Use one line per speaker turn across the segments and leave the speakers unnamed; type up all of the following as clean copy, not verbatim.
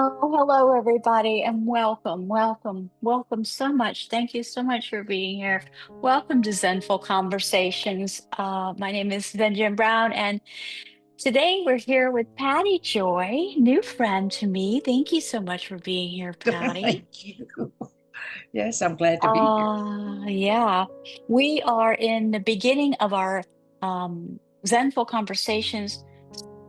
Oh, hello, everybody, and welcome so much. Thank you so much for being here. Welcome to Zenful Conversations. My name is ZenJen Brown, and today we're here with Patty Joy, new friend to me. Thank you so much for being here, Patty.
Thank you. Yes, I'm glad to be here.
Yeah, we are in the beginning of our Zenful Conversations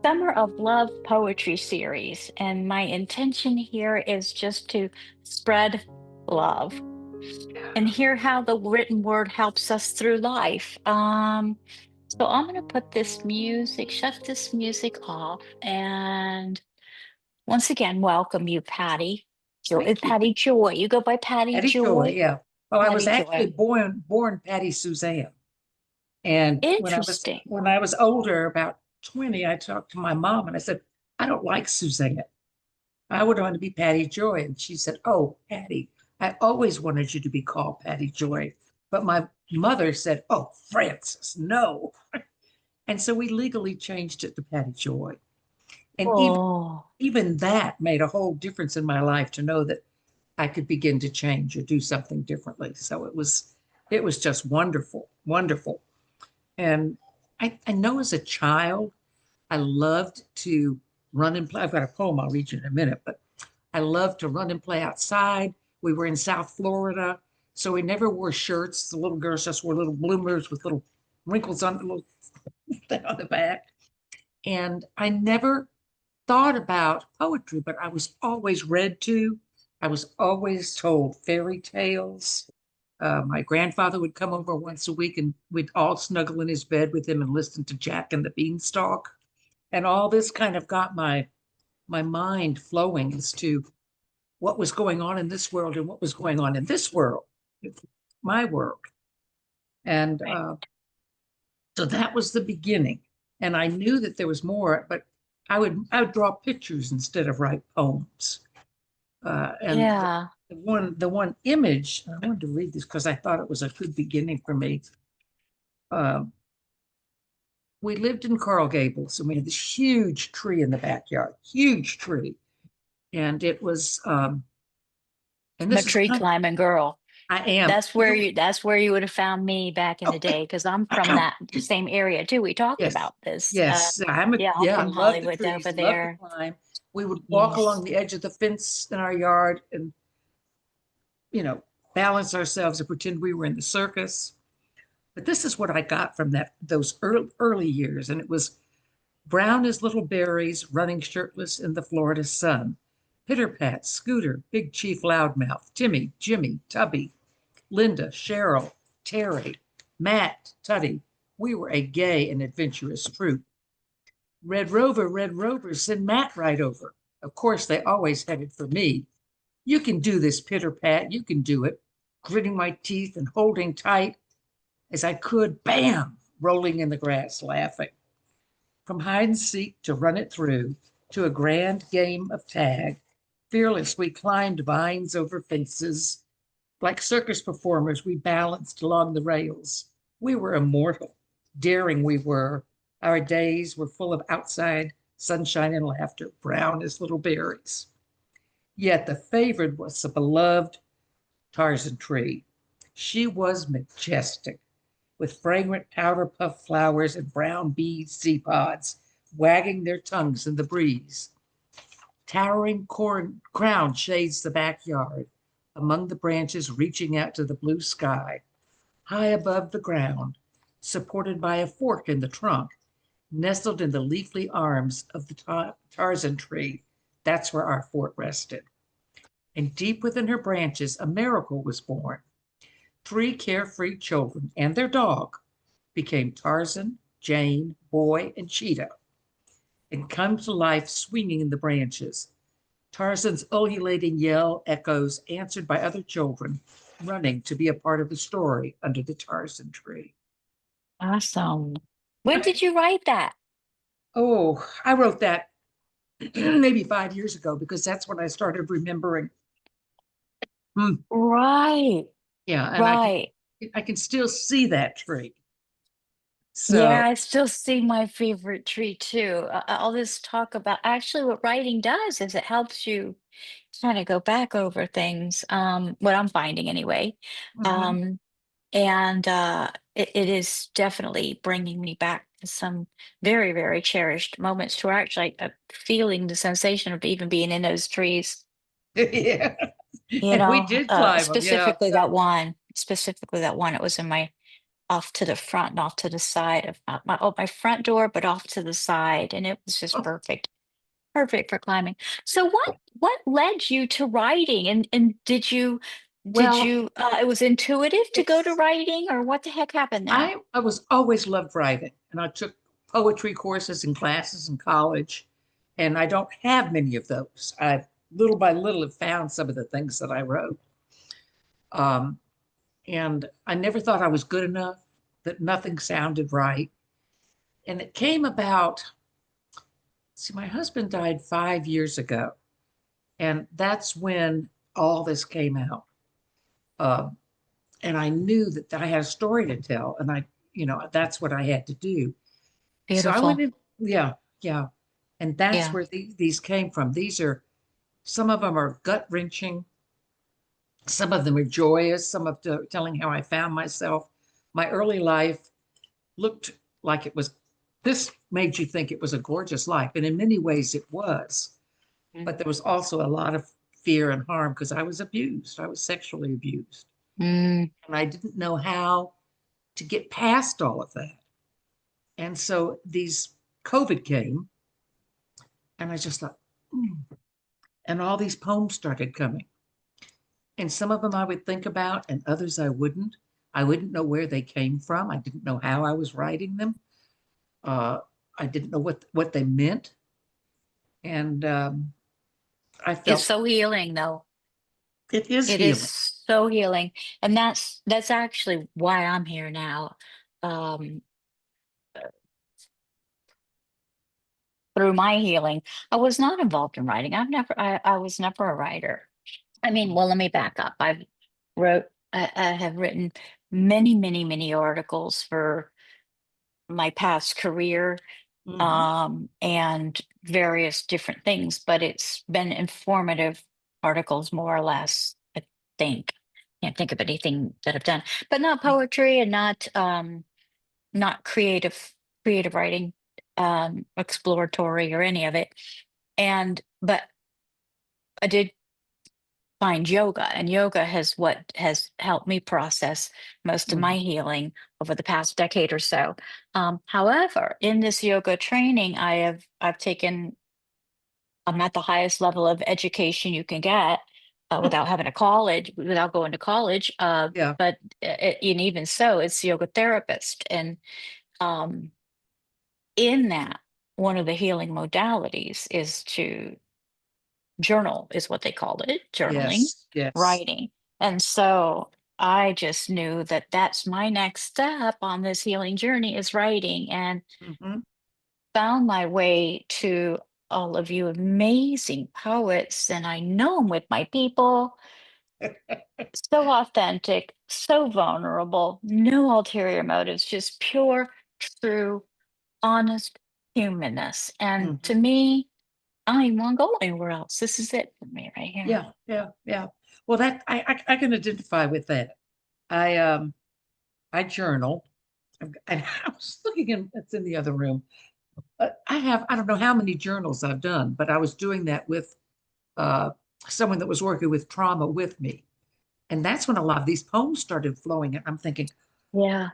Summer of Love poetry series, and my intention here is just to spread love and hear how the written word helps us through life. So I'm going to put this music, shut this music off, and once again, welcome you, Patty.
Thank you.
Patty Joy. You go by Patty
Patty Joy,
Joy?
yeah. Well, I was
Patty
actually
Joy.
born Patty Suzanne. And
Interesting.
when I was older, about 20, I talked to my mom and I said, I don't like Suzanne. I would want to be Patty Joy. And she said, Oh, Patty, I always wanted you to be called Patty Joy. But my mother said, Oh, Francis, no. And so we legally changed it to Patty Joy. And
Oh,
even that made a whole difference in my life to know that I could begin to change or do something differently. So it was just wonderful, wonderful. And I know as a child, I loved to run and play. I've got a poem I'll read you in a minute, but I loved to run and play outside. We were in South Florida, so we never wore shirts. The little girls just wore little bloomers with little wrinkles on the little thing on the back. And I never thought about poetry, but I was always read to. I was always told fairy tales. My grandfather would come over once a week and we'd all snuggle in his bed with him and listen to Jack and the Beanstalk. And all this kind of got my mind flowing as to what was going on in this world and what was going on in this world, my world. And
right.
so that was the beginning. And I knew that there was more, but I would draw pictures instead of write poems. And
Yeah.
the one image I wanted to read this because I thought it was a good beginning for me. Uh, we lived in Coral Gables and we had this huge tree in the backyard, huge tree, and it was and
I'm a
this is
tree
kind of
climbing girl.
I am
That's where you would have found me back in the day because I'm from that same area too. We talked
yes,
about this.
yes,
Yeah, I'm
I
from
love the
Hollywood
trees,
over
love to
there.
climb. We would walk
Yes.
along the edge of the fence in our yard and you know balance ourselves and pretend we were in the circus. But this is what I got from those early years, and it was brown as little berries running shirtless in the Florida sun. Pitter Pat, Scooter, Big Chief Loudmouth, Timmy, Jimmy, Tubby, Linda, Cheryl, Terry, Matt, Tuddy. We were a gay and adventurous troop. Red Rover, send Matt right over. Of course, they always headed for me. You can do this, Pitter Pat, you can do it. Gritting my teeth and holding tight as I could, bam, rolling in the grass, laughing. From hide and seek to run it through to a grand game of tag, fearless we climbed vines over fences. Like circus performers, we balanced along the rails. We were immortal, daring we were. Our days were full of outside sunshine and laughter, brown as little berries. Yet the favored was the beloved Tarzan tree. She was majestic, with fragrant powder puff flowers and brown bee seed pods wagging their tongues in the breeze. Towering corn crown shades the backyard, among the branches reaching out to the blue sky, high above the ground, supported by a fork in the trunk, nestled in the leafy arms of the Tarzan tree. That's where our fort rested. And deep within her branches, a miracle was born. Three carefree children and their dog became Tarzan, Jane, Boy, and Cheetah, and come to life swinging in the branches. Tarzan's ululating yell echoes, answered by other children running to be a part of the story under the Tarzan tree.
Awesome. When did you write that?
Oh, I wrote that maybe 5 years ago because that's when I started remembering. Hmm,
Right.
yeah, and
Right.
I can still see that tree. So
Yeah, I still see my favorite tree too. All this talk about actually what writing does is it helps you kind of go back over things, what I'm finding anyway.
mhm.
Um, and it is definitely bringing me back to some very, very cherished moments to where actually feeling the sensation of even being in those trees,
Yeah. And we did climb them. Yeah, yeah.
specifically that one, it was in my off to the front and off to the side of my front door, but off to the side, and it was just
Oh,
perfect, perfect for climbing. So what led you to writing, and
well,
it was intuitive to go to
it's
writing, or what the heck happened there?
I was always loved writing, and I took poetry courses and classes in college, and I don't have many of those. I little by little have found some of the things that I wrote. Um, and I never thought I was good enough, that nothing sounded right. And it came about, see, my husband died 5 years ago, and that's when all this came out. Um, and I knew that I had a story to tell, and that's what I had to do. So I went
Beautiful.
in, yeah, yeah. And that's
Yeah.
where these came from. Some of them are gut wrenching, some of them are joyous, some of the telling how I found myself. My early life looked like this made you think it was a gorgeous life. And in many ways it was.
Mm.
But there was also a lot of fear and harm because I was abused. I was sexually abused.
Mm,
And I didn't know how to get past all of that. And so these COVID came, and I just thought, "Mm." And all these poems started coming. And some of them I would think about, and others I wouldn't. I wouldn't know where they came from. I didn't know how I was writing them. Uh, I didn't know what they meant. And I
it's
felt
so healing, though.
it is
It is
healing.
so healing, and that's actually why I'm here now. Um, through my healing, I was not involved in writing. I was never a writer. I mean, well, let me back up. I have written many, many, many articles for my past career,
Mhm.
and various different things, but it's been informative articles more or less, I think. Can't think of anything that I've done, but not poetry and not creative writing, exploratory or any of it. And but I did find yoga, and yoga has what has helped me process most of my
Mhm.
healing over the past decade or so. However, in this yoga training, I've taken. I'm at the highest level of education you can get, without having a college, without going to college.
Yeah.
But and even so, it's yoga therapist, and um, in that, one of the healing modalities is to journal, is what they called it, journaling,
Yes. Yes.
writing. And so I just knew that that's my next step on this healing journey, is writing, and
Mhm.
found my way to all of you amazing poets. And I know I'm with my people. So authentic, so vulnerable, no ulterior motives, just pure, true, honest humanness. And to
Mhm.
me, I don't even want to go anywhere else. This is it for me right here.
Yeah. Yeah. Yeah. Well, that I can identify with that. I I journal. And I was looking in. It's in the other room. I don't know how many journals I've done, but I was doing that with uh, someone that was working with trauma with me. And that's when a lot of these poems started flowing. And I'm thinking,
Yeah.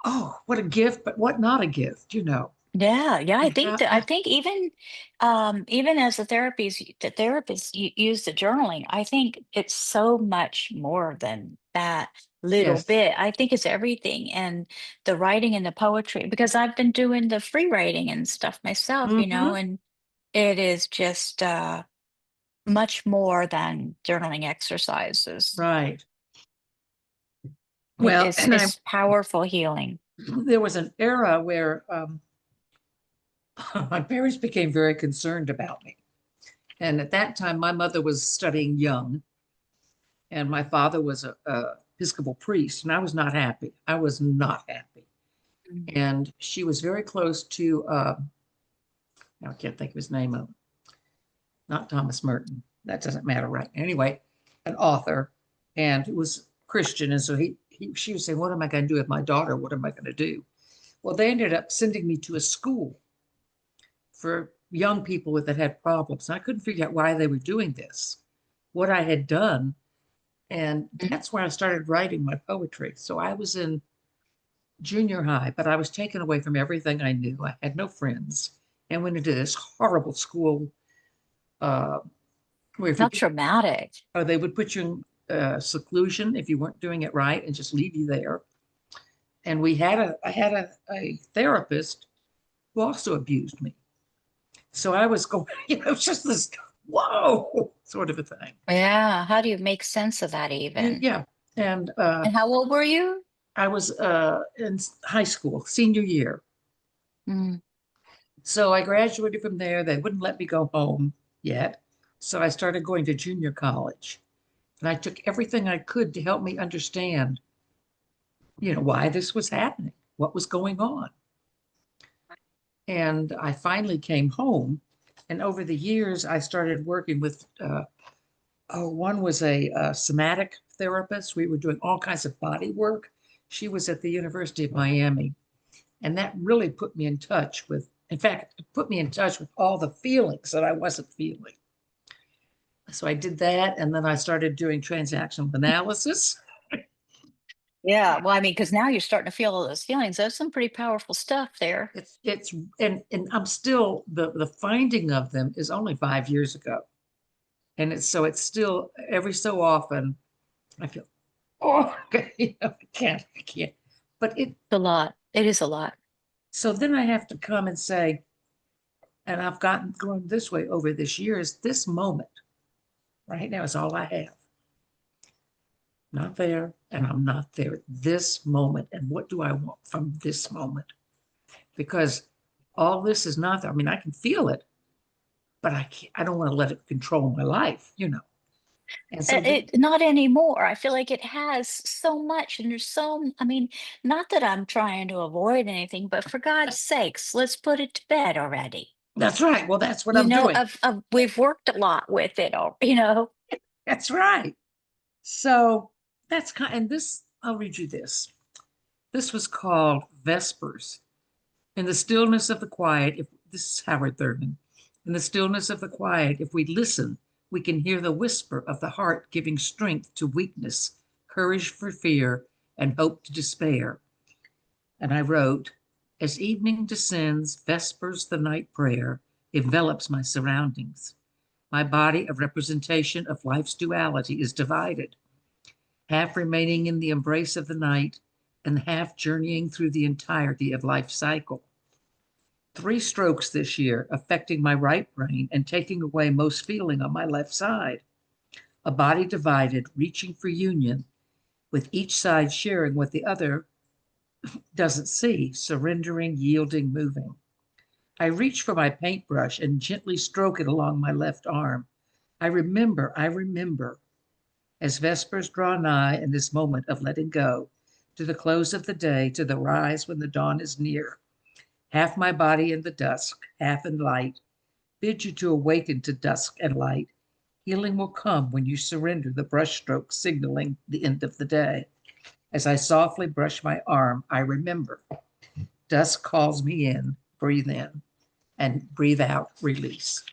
oh, what a gift, but what not a gift, you know?
Yeah, yeah, I
And
think
how,
that I think even as the therapists use the journaling, I think it's so much more than that little
yes.
bit. I think it's everything, and the writing and the poetry, because I've been doing the free writing and stuff myself,
Hmm.
and it is just much more than journaling exercises.
Right.
It
Well,
is
and
it's powerful healing.
there was an era where my parents became very concerned about me. And at that time, my mother was studying young, and my father was a Episcopal priest, and I was not happy. I was not happy.
Mm.
And she was very close to, I can't think of his name, not Thomas Merton. That doesn't matter, right? Anyway, an author, and it was Christian. And so she was saying, what am I going to do with my daughter? What am I going to do? Well, they ended up sending me to a school for young people that had problems. And I couldn't figure out why they were doing this, what I had done. And that's where I started writing my poetry. So I was in junior high, but I was taken away from everything I knew. I had no friends and went into this horrible school uh, where if
How
you
traumatic.
they would put you in seclusion if you weren't doing it right and just leave you there. And I had a therapist who also abused me. So I was going, just this whoa sort of a thing.
Yeah. How do you make sense of that even?
Yeah. And
And how old were you?
I was in high school, senior year.
Mm.
So I graduated from there. They wouldn't let me go home yet. So I started going to junior college. And I took everything I could to help me understand, why this was happening, what was going on. And I finally came home. And over the years, I started working with, one was a somatic therapist. We were doing all kinds of body work. She was at the University of Miami. And that really put me in touch with, in fact, it put me in touch with all the feelings that I wasn't feeling. So I did that. And then I started doing transactional analysis.
Yeah. Well, I mean, because now you're starting to feel all those feelings. That's some pretty powerful stuff there.
It's and I'm still the finding of them is only 5 years ago. And it's still every so often I feel, oh, I can't. But
It's a lot. It is a lot.
so then I have to come and say, and I've gotten going this way over this year is this moment right now is all I have. Not there, and I'm not there at this moment. And what do I want from this moment? Because all this is not there. I mean, I can feel it, but I don't want to let it control my life. And so
Not anymore. I feel like it has so much, and there's I mean, not that I'm trying to avoid anything, but for God's sakes, let's put it to bed already.
that's right. Well, that's what I'm doing.
We've worked a lot with it, or.
That's right. So and this, I'll read you this. This was called Vespers. In the stillness of the quiet, if this is Howard Thurman, in the stillness of the quiet, if we listen, we can hear the whisper of the heart giving strength to weakness, courage for fear, and hope to despair. And I wrote, as evening descends, vespers the night prayer envelops my surroundings. My body, a representation of life's duality, is divided, half remaining in the embrace of the night and half journeying through the entirety of life's cycle. 3 strokes this year, affecting my right brain and taking away most feeling on my left side. A body divided, reaching for union, with each side sharing what the other doesn't see, surrendering, yielding, moving. I reach for my paintbrush and gently stroke it along my left arm. I remember, as vespers draw nigh in this moment of letting go, to the close of the day, to the rise when the dawn is near. Half my body in the dusk, half in light, bid you to awaken to dusk and light. Healing will come when you surrender the brushstroke signaling the end of the day. As I softly brush my arm, I remember. Dusk calls me in, breathe in, and breathe out, release.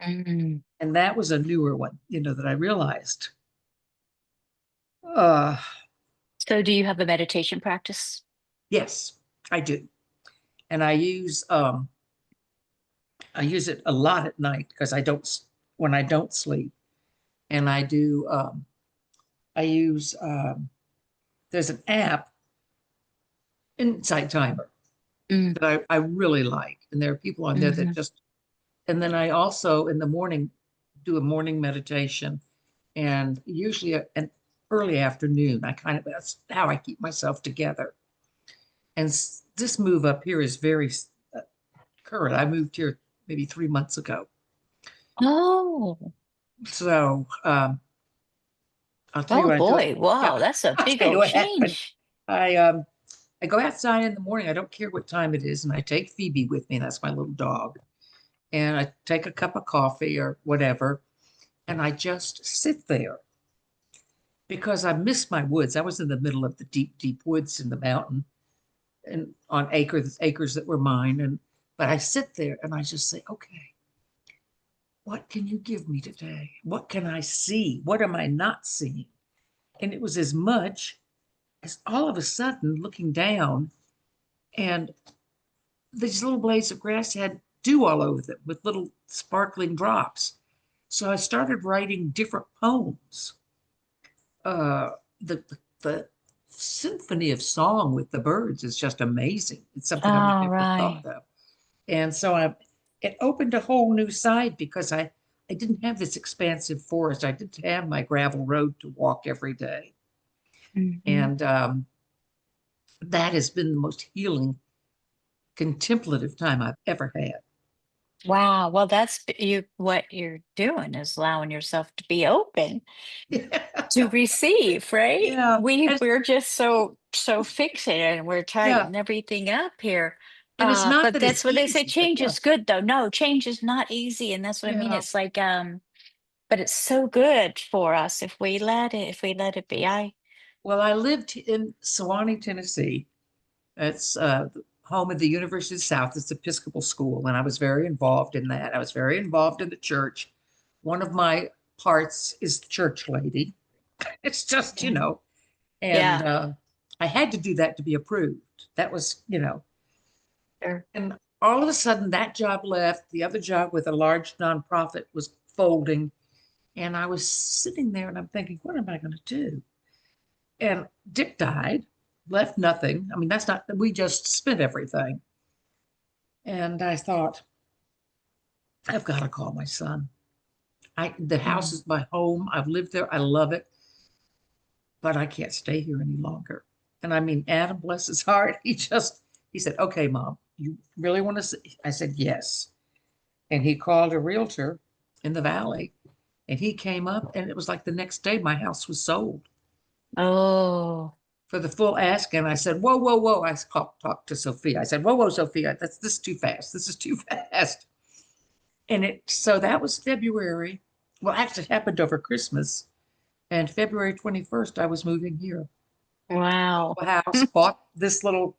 Mm.
And that was a newer one, that I realized. Uh,
So, do you have a meditation practice?
yes, I do. And I use it a lot at night because when I don't sleep. And I use there's an app, Insight Timer,
Mm.
that I really like. And there are people on there that
Mhm.
just, and then I also in the morning do a morning meditation, and usually an early afternoon. That's how I keep myself together. And this move up here is very current. I moved here maybe 3 months ago.
Oh,
So I'll tell you
oh
what I do.
boy.
Yeah,
Wow, that's a
I'll
big
tell you
old
what happened.
change.
I I go outside in the morning. I don't care what time it is. And I take Phoebe with me. That's my little dog. And I take a cup of coffee or whatever. And I just sit there because I miss my woods. I was in the middle of the deep, deep woods in the mountain and on acres that were mine. But I sit there and I just say, okay, what can you give me today? What can I see? What am I not seeing? And it was as much as all of a sudden looking down, and these little blades of grass had dew all over them with little sparkling drops. So I started writing different poems. Uh, the symphony of song with the birds is just amazing. It's something I would
Oh,
never thought
right.
of. And so it opened a whole new side because I didn't have this expansive forest. I didn't have my gravel road to walk every day.
Mhm.
And that has been the most healing, contemplative time I've ever had.
Wow. Well, what you're doing is allowing yourself to be open to receive, right?
Yeah.
We're just so fixated and we're
Yeah.
tightening everything up here.
And it's not
But
that it's
that's what they say,
easy, but
change
yeah.
is good though. No, change is not easy, and that's what I mean.
Yeah.
It's like but it's so good for us if we let it be. I
Well, I lived in Sewanee, Tennessee. It's the home of the University of the South. It's Episcopal school, and I was very involved in that. I was very involved in the church. One of my parts is the church lady. It's just,
Yeah.
and
Yeah,
I had to do that to be approved. That was,
sure.
and all of a sudden that job left. The other job with a large nonprofit was folding, and I was sitting there and I'm thinking, what am I going to do? And Dick died, left nothing. I mean, that's not, we just spent everything. And I thought, I've got to call my son. The house
Mm.
is my home. I've lived there. I love it, but I can't stay here any longer. And I mean, Adam, bless his heart, he said, okay, mom, you really want to see? I said, yes. And he called a realtor in the valley, and he came up, and it was like the next day my house was sold
Oh,
for the full ask. And I said, whoa, whoa, whoa. Talked to Sophia. I said, whoa, whoa, Sophia, this is too fast. This is too fast. So that was February. Well, actually, it happened over Christmas. And February 21st, I was moving here.
wow.
Sold the house, bought this little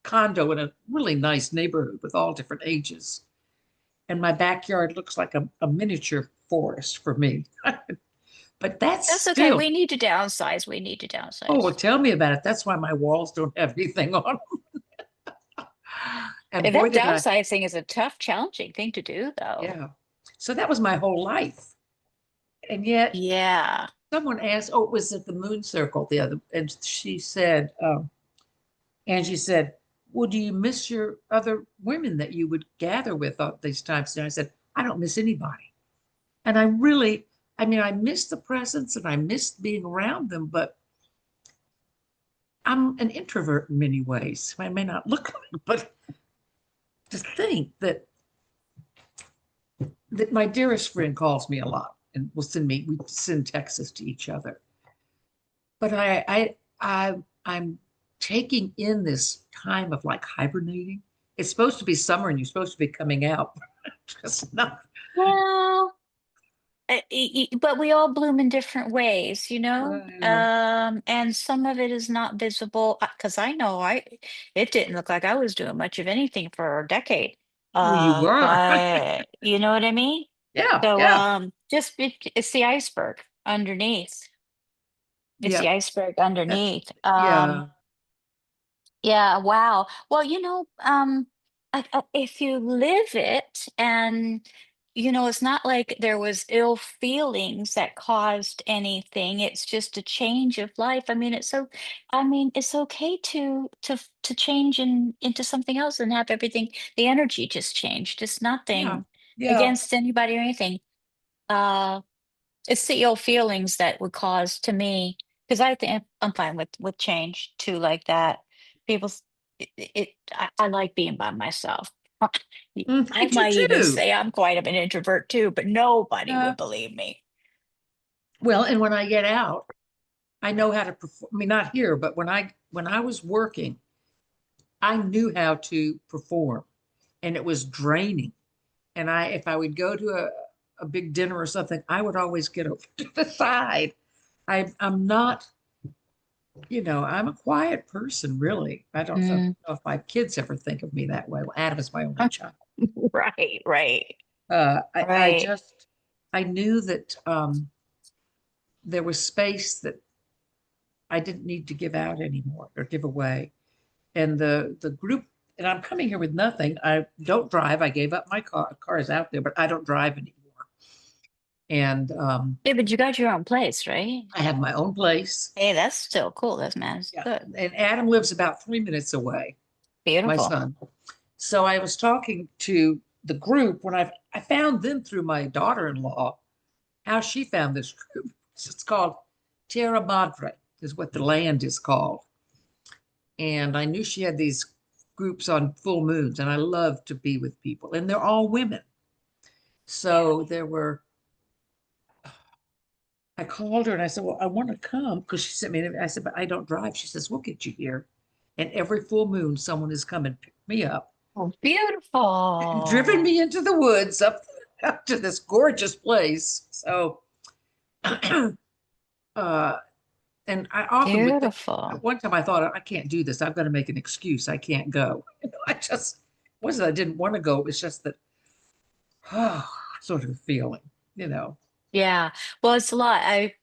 condo in a really nice neighborhood with all different ages. And my backyard looks like a miniature forest for me. But that's
That's okay.
still,
We need to downsize. We need to
oh, well,
downsize.
tell me about it. That's why my walls don't have anything on them. And
And
boy,
that
did I,
downsizing is a tough, challenging thing to do, though.
yeah. So that was my whole life. And yet
Yeah.
someone asked, oh, it was at the moon circle the other, and she said, Angie said, well, do you miss your other women that you would gather with all these times? And I said, I don't miss anybody. And I mean, I miss the presence and I miss being around them, but I'm an introvert in many ways. I may not look like it, but to think that my dearest friend calls me a lot and we send texts to each other. But I'm taking in this time of like hibernating. It's supposed to be summer and you're supposed to be coming out. Just not.
Well, but we all bloom in different ways, you know?
Well,
And some of it is not visible because I know it didn't look like I was doing much of anything for a decade.
well, you were.
But you know what I mean?
Yeah,
So,
yeah,
it's the iceberg underneath. It's
yeah.
the iceberg
That,
underneath.
yeah,
Yeah, wow. Well, if you live it and, it's not like there was ill feelings that caused anything. It's just a change of life. I mean, it's okay to change into something else and have the energy just changed. It's
yeah,
nothing
yeah.
against anybody or anything. Uh, it's the ill feelings that would cause to me, because I think I'm fine with change too, like that. People, I like being by myself.
I
I
do
might even
too.
say I'm quite of an introvert too, but nobody
Yeah.
would believe me.
Well, and when I get out, I know how to perform. I mean, not here, but when I was working, I knew how to perform, and it was draining. And if I would go to a big dinner or something, I would always get over to the side. I'm not, I'm a quiet person, really. I don't know
Mm.
if my kids ever think of me that way. Well, Adam is my only child.
Right, right,
I
right.
just, I knew that there was space that I didn't need to give out anymore or give away. And the group, and I'm coming here with nothing. I don't drive. I gave up my car. Car is out there, but I don't drive anymore. And
Yeah, but you got your own place, right?
I have my own place.
Hey, that's still cool. That's man, that's
Yeah.
good.
And Adam lives about 3 minutes away, my
Beautiful.
son. So I was talking to the group when I found them through my daughter-in-law, how she found this group. It's called Terra Madre, is what the land is called. And I knew she had these groups on full moons, and I love to be with people, and they're all women.
Yeah.
So I called her and I said, well, I want to come because she sent me, I said, but I don't drive. She says, we'll get you here. And every full moon, someone has come and picked me up
Oh,
and driven
beautiful.
me into the woods up to this gorgeous place. So, uh, and I often would think,
Beautiful.
at one time I thought, I can't do this. I've got to make an excuse. I can't go. I just wasn't, I didn't want to go. It was just that, oh, sort of feeling, you know.
Yeah. Well, it's a lot. I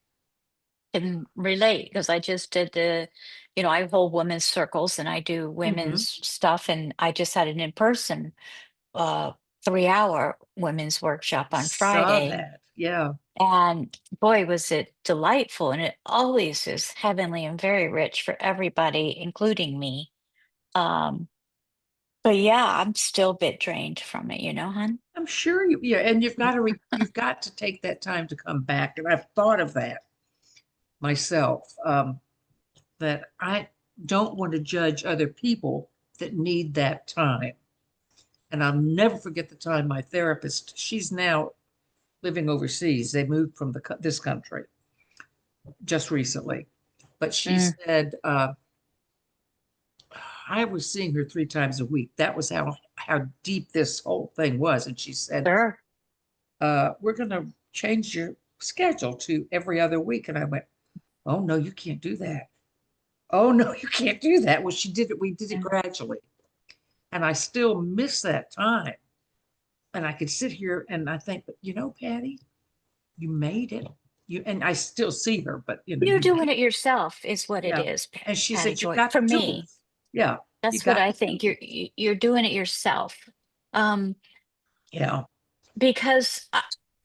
can relate because I just did I hold women's circles and I do
Hmm.
women's stuff. And I just had an in-person 3-hour women's workshop on
Saw
Friday.
that. Yeah.
And boy, was it delightful. And it always is heavenly and very rich for everybody, including me. Um, but yeah, I'm still a bit drained from it, hon?
I'm sure yeah, and you've got to take that time to come back. And I've thought of that myself, that I don't want to judge other people that need that time. And I'll never forget the time my therapist, she's now living overseas. They moved from this country just recently. But she
Mm,
said, I was seeing her 3 times a week. That was how deep this whole thing was. And she said,
sure.
we're going to change your schedule to every other week. And I went, oh, no, you can't do that. Oh, no, you can't do that. Well, she did it. We did it
Yeah.
gradually. And I still miss that time. And I could sit here and I think, but Patty, you made it. And I still see her, but
You're
you
doing
made
it yourself is what it
yeah.
is,
And she
Patty
said, you've
Joy.
got
For
to do
me,
this. Yeah, you
that's what
got
I
to do
think. You're
this.
you're doing it yourself. Um,
Yeah.
because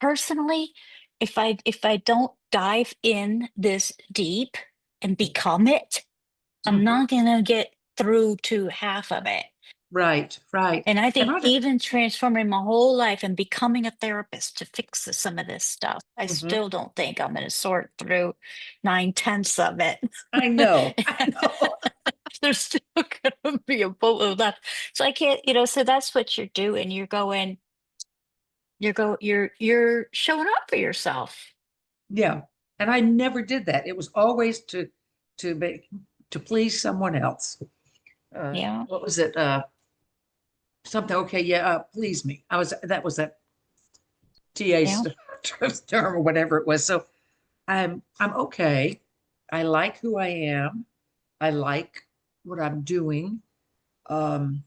personally, if I don't dive in this deep and become it, I'm
Mhm.
not gonna get through to half of it.
Right, right.
And I
And
think
I don't,
even transforming my whole life and becoming a therapist to fix some of this stuff, I
mhm.
still don't think I'm going to sort through 9/10 of it.
I know, I
And
know.
there's still going to be a bullet left. So I can't, so that's what you're doing. You're showing up for yourself.
Yeah. And I never did that. It was always to make to please someone else.
Yeah.
What was it? Something, okay, yeah, please me. That was that TA
Yeah.
term or whatever it was. So I'm okay. I like who I am. I like what I'm doing. Um,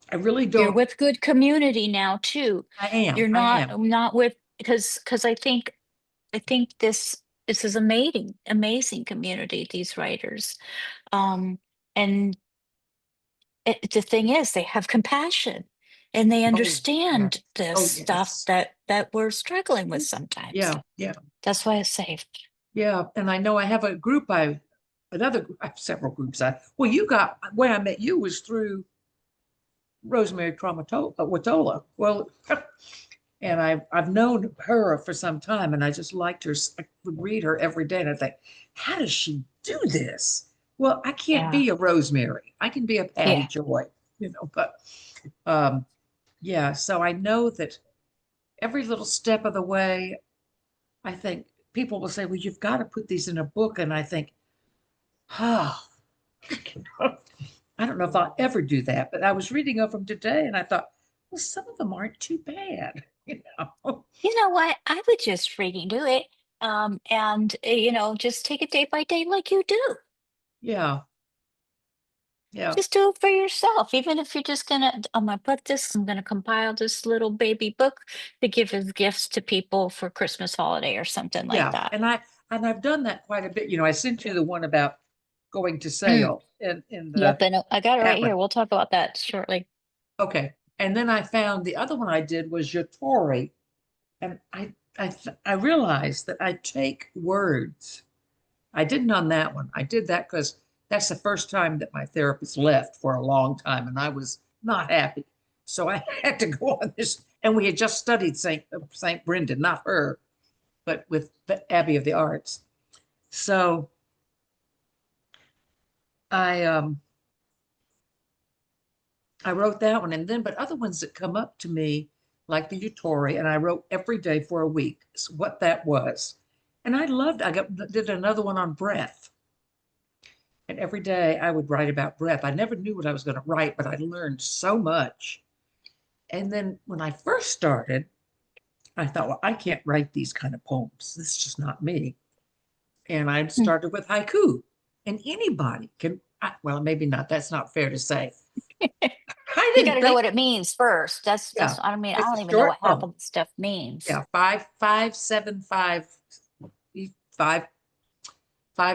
I really
You're
don't.
with good community now too.
I am.
You're
I
not
am.
not with because I think this is amazing community, these writers. Um, and the thing is, they have compassion and they
Oh, yes.
understand the
Oh,
stuff
yes.
that we're struggling with sometimes.
Yeah, yeah,
That's why it's safe.
yeah. And I know I have a group. I have several groups. Well, you got where I met you was through Rosemary Watola. Well, and I've known her for some time, and I just liked her. I would read her every day, and I think, how does she do this? Well, I can't
Yeah.
be a Rosemary. I can be a Patty
Yeah.
Joy, but um, yeah. So I know that every little step of the way, I think people will say, well, you've got to put these in a book. And I think, oh, I don't know if I'll ever do that. But I was reading of them today and I thought, well, some of them aren't too bad, you know.
You know what? I would just freaking do it. And just take it day by day like you do.
Yeah, yeah,
Just do it for yourself. Even if you're just gonna, I'm gonna put this, I'm gonna compile this little baby book to give as gifts to people for Christmas holiday or something like
yeah.
that.
And I've done that quite a bit. You know, I sent you the one about going to
Mm,
sale in the
yep, and I got it right
Atlas.
here. We'll talk about that shortly.
Okay. And then I found the other one I did was Yatori. And I realized that I take words. I didn't on that one. I did that because that's the first time that my therapist left for a long time, and I was not happy. So I had to go on this, and we had just studied Saint Brendan, not her, but with the Abbey of the Arts. So I I wrote that one, and then but other ones that come up to me, like the Utori, and I wrote every day for a week. What that was, and I loved. Did another one on breath, and every day I would write about breath. I never knew what I was going to write, but I learned so much. And then when I first started, I thought, well, I can't write these kind of poems. This is just not me. And I
Mm.
started with haiku, and anybody can. Well, maybe not. That's not fair to say. I
You got
didn't
to know
think.
what it means first.
Yeah,
I mean, I
it's a
don't even know what
short
half
poem.
of the stuff means.
Yeah, five, five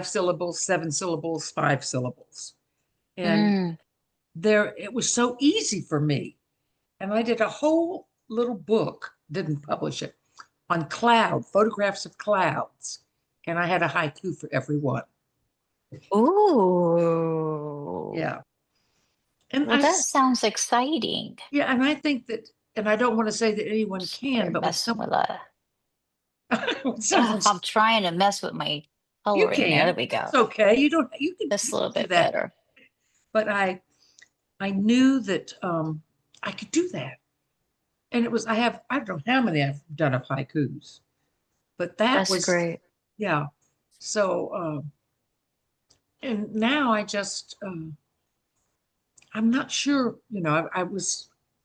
syllables, seven syllables, five syllables. And
Mm.
there, it was so easy for me. And I did a whole little book, didn't publish it, on photographs of clouds. And I had a haiku for every one.
Ooh.
Yeah. And
Well, that sounds exciting.
yeah, and I think that, and I don't want to say that anyone
Sorry,
can,
I'm
but when
messing
someone,
with that.
when
I'm
someone's,
trying to mess with my
you
coloring there. There
can,
we
it's
go.
okay.
Just
You
a
can
little
do
bit
that.
better.
But I knew that I could do that. And I don't know how many I've done of haikus, but that
That's
was,
great.
yeah. So, and now I'm not sure,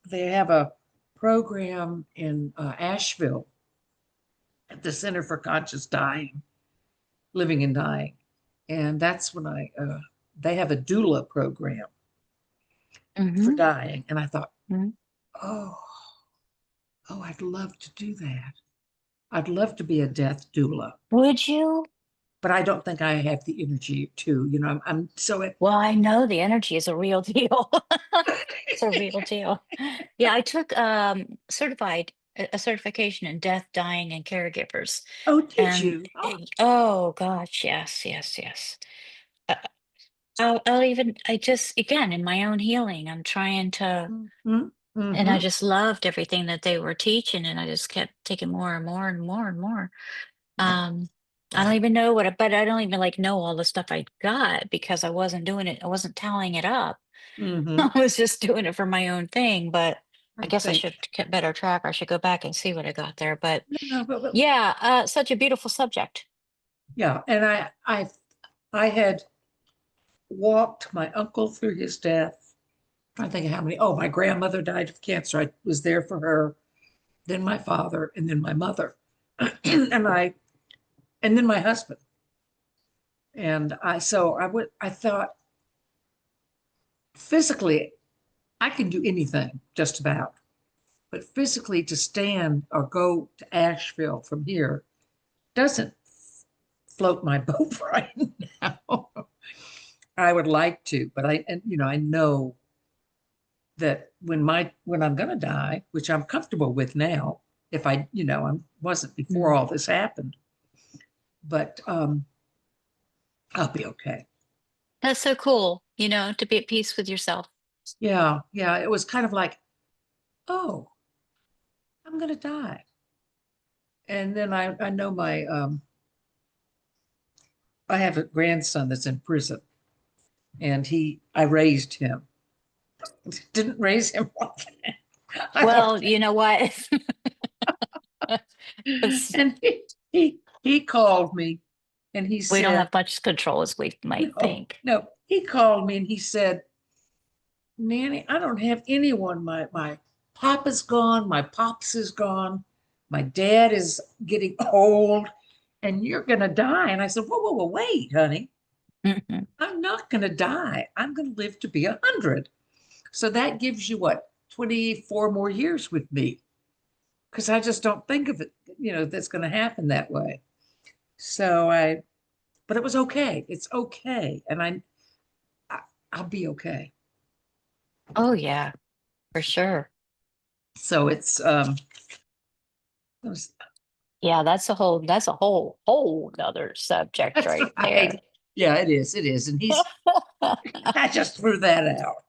they have a program in Asheville at the Center for Conscious Dying, Living and Dying. And that's when they have a doula program for
Hmm.
dying. And I thought,
Hmm.
oh, oh, I'd love to do that. I'd love to be a death doula,
Would you?
but I don't think I have the energy to, I'm so it.
Well, I know the energy is a real deal. It's a real deal. Yeah, I took a certification in death, dying, and caregivers.
Oh, did
And
you? Oh,
oh gosh, yes, yes, yes. Uh, I'll even I just again in my own healing, I'm trying to,
mm-hmm,
and I
mm-hmm.
just loved everything that they were teaching, and I just kept taking more and more and more and more.
Yeah,
Um, I don't
yeah.
even know but I don't even like know all the stuff I got because I wasn't doing it. I wasn't tallying it up.
Mm-hmm.
I was just doing it for my own thing, but I
I
guess I
think,
should get better track. I should go back and see what I got there. But
no, but
yeah, such a beautiful subject.
yeah. And I had walked my uncle through his death. I think how many. Oh, my grandmother died of cancer. I was there for her, then my father, and then my mother, and and then my husband. And I thought physically, I can do anything just about, but physically to stand or go to Asheville from here doesn't float my boat right now. I would like to, but I know that when I'm going to die, which I'm comfortable with now, if I wasn't before
Mm.
all this happened, but I'll be okay.
That's so cool, to be at peace with yourself.
Yeah, yeah. It was kind of like, oh, I'm going to die, and then I know I have a grandson that's in prison, and I raised him, didn't raise him well. I don't
Well, you know what? It's-
and he he called me and he
We don't
said,
have much control as we might
no,
think.
no, he called me and he said, Nanny, I don't have anyone. My papa's gone, my pops is gone, my dad is getting old, and you're gonna die. And I said, whoa, whoa, whoa, wait, honey.
Mhm.
I'm not gonna die. I'm gonna live to be 100. So that gives you what, 24 more years with me. Because I just don't think of it, that's gonna happen that way. So but it was okay. It's okay. And I I'll be okay.
Oh yeah, for sure.
So it was-
Yeah, that's a whole nother subject
that's
right there.
right. Yeah, it is. It is. And I just threw that out.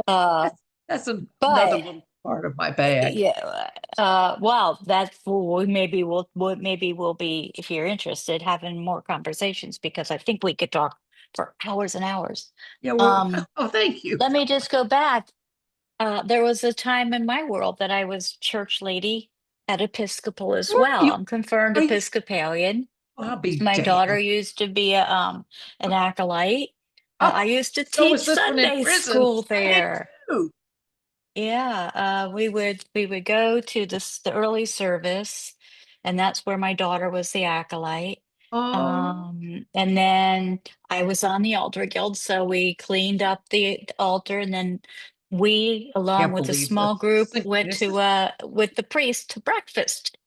uh,
That's another
but
little part of my bag.
yeah, well, that's we maybe we'll be, if you're interested, having more conversations because I think we could talk for hours and hours.
Yeah, well,
Um,
oh, thank you.
Let me just go back. There was a time in my world that I was church lady at Episcopal as
Were
well.
you?
I'm confirmed
Are you?
Episcopalian.
I'll be
My daughter
damned.
used to be an acolyte.
Oh,
I used to
so
teach
was this one in
Sunday
prison?
school
I did
there.
too.
Yeah, we would go to the early service, and that's where my daughter was the acolyte.
Oh,
And then I was on the altar guild, so we cleaned up the altar, and then we, along
can't
with a
believe the
small group, went to
synchronicity.
with the priest to breakfast.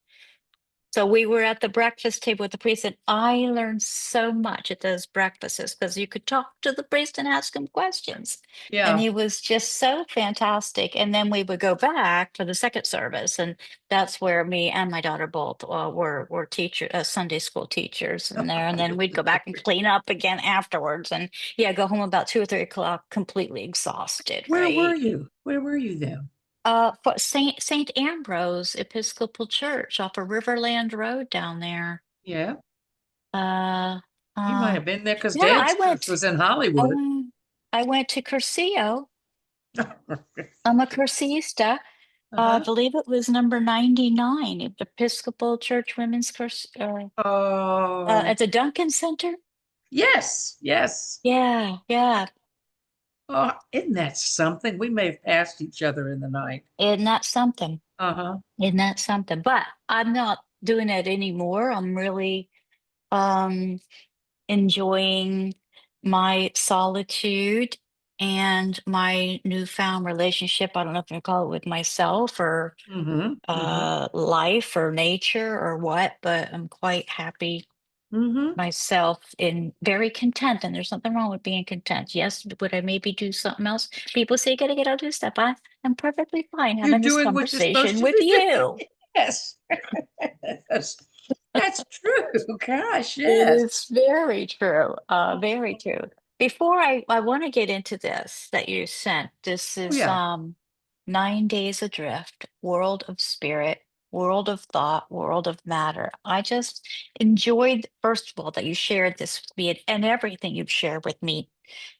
So we were at the breakfast table with the priest, and I learned so much at those breakfasts because you could talk to the priest and ask him questions. And
Yeah.
he was just so fantastic. And then we would go back for the second service, and that's where me and my daughter both were teacher Sunday school teachers in there. And then we'd go back and clean up again afterwards. And yeah, go home about 2 or 3 o'clock, completely exhausted,
Where were
right?
you? Where were you then?
For Saint Ambrose Episcopal Church off of Riverland Road down there.
Yeah,
Uh,
you might
uh,
have been there because
yeah,
Dad's church was in Hollywood.
I went to Cursillo.
Uh-huh.
I'm a Cursista. I believe it was number 99 at the Episcopal Church Women's
Oh,
at the Duncan Center.
yes, yes.
Yeah, yeah.
Oh, isn't that something? We may have passed each other in the night.
Isn't that something?
Uh-huh.
Isn't that something? But I'm not doing it anymore. I'm really um enjoying my solitude and my newfound relationship. I don't know if I call it with myself or
Mm-hmm. Mm-hmm.
life or nature or what, but I'm quite happy
Mm-hmm.
myself and very content. And there's nothing wrong with being content. Yes, would I maybe do something else? People say you gotta get out do stuff. I'm perfectly fine
You're
having this
doing what you're supposed
conversation
to
with
be doing.
you.
Yes. That's, that's true. Gosh,
It
yes.
is very true. Very true. Before I want to get into this that you sent, this
Oh,
is
yeah.
9 Days Adrift, World of Spirit, World of Thought, World of Matter. I just enjoyed, first of all, that you shared this with me and everything you've shared with me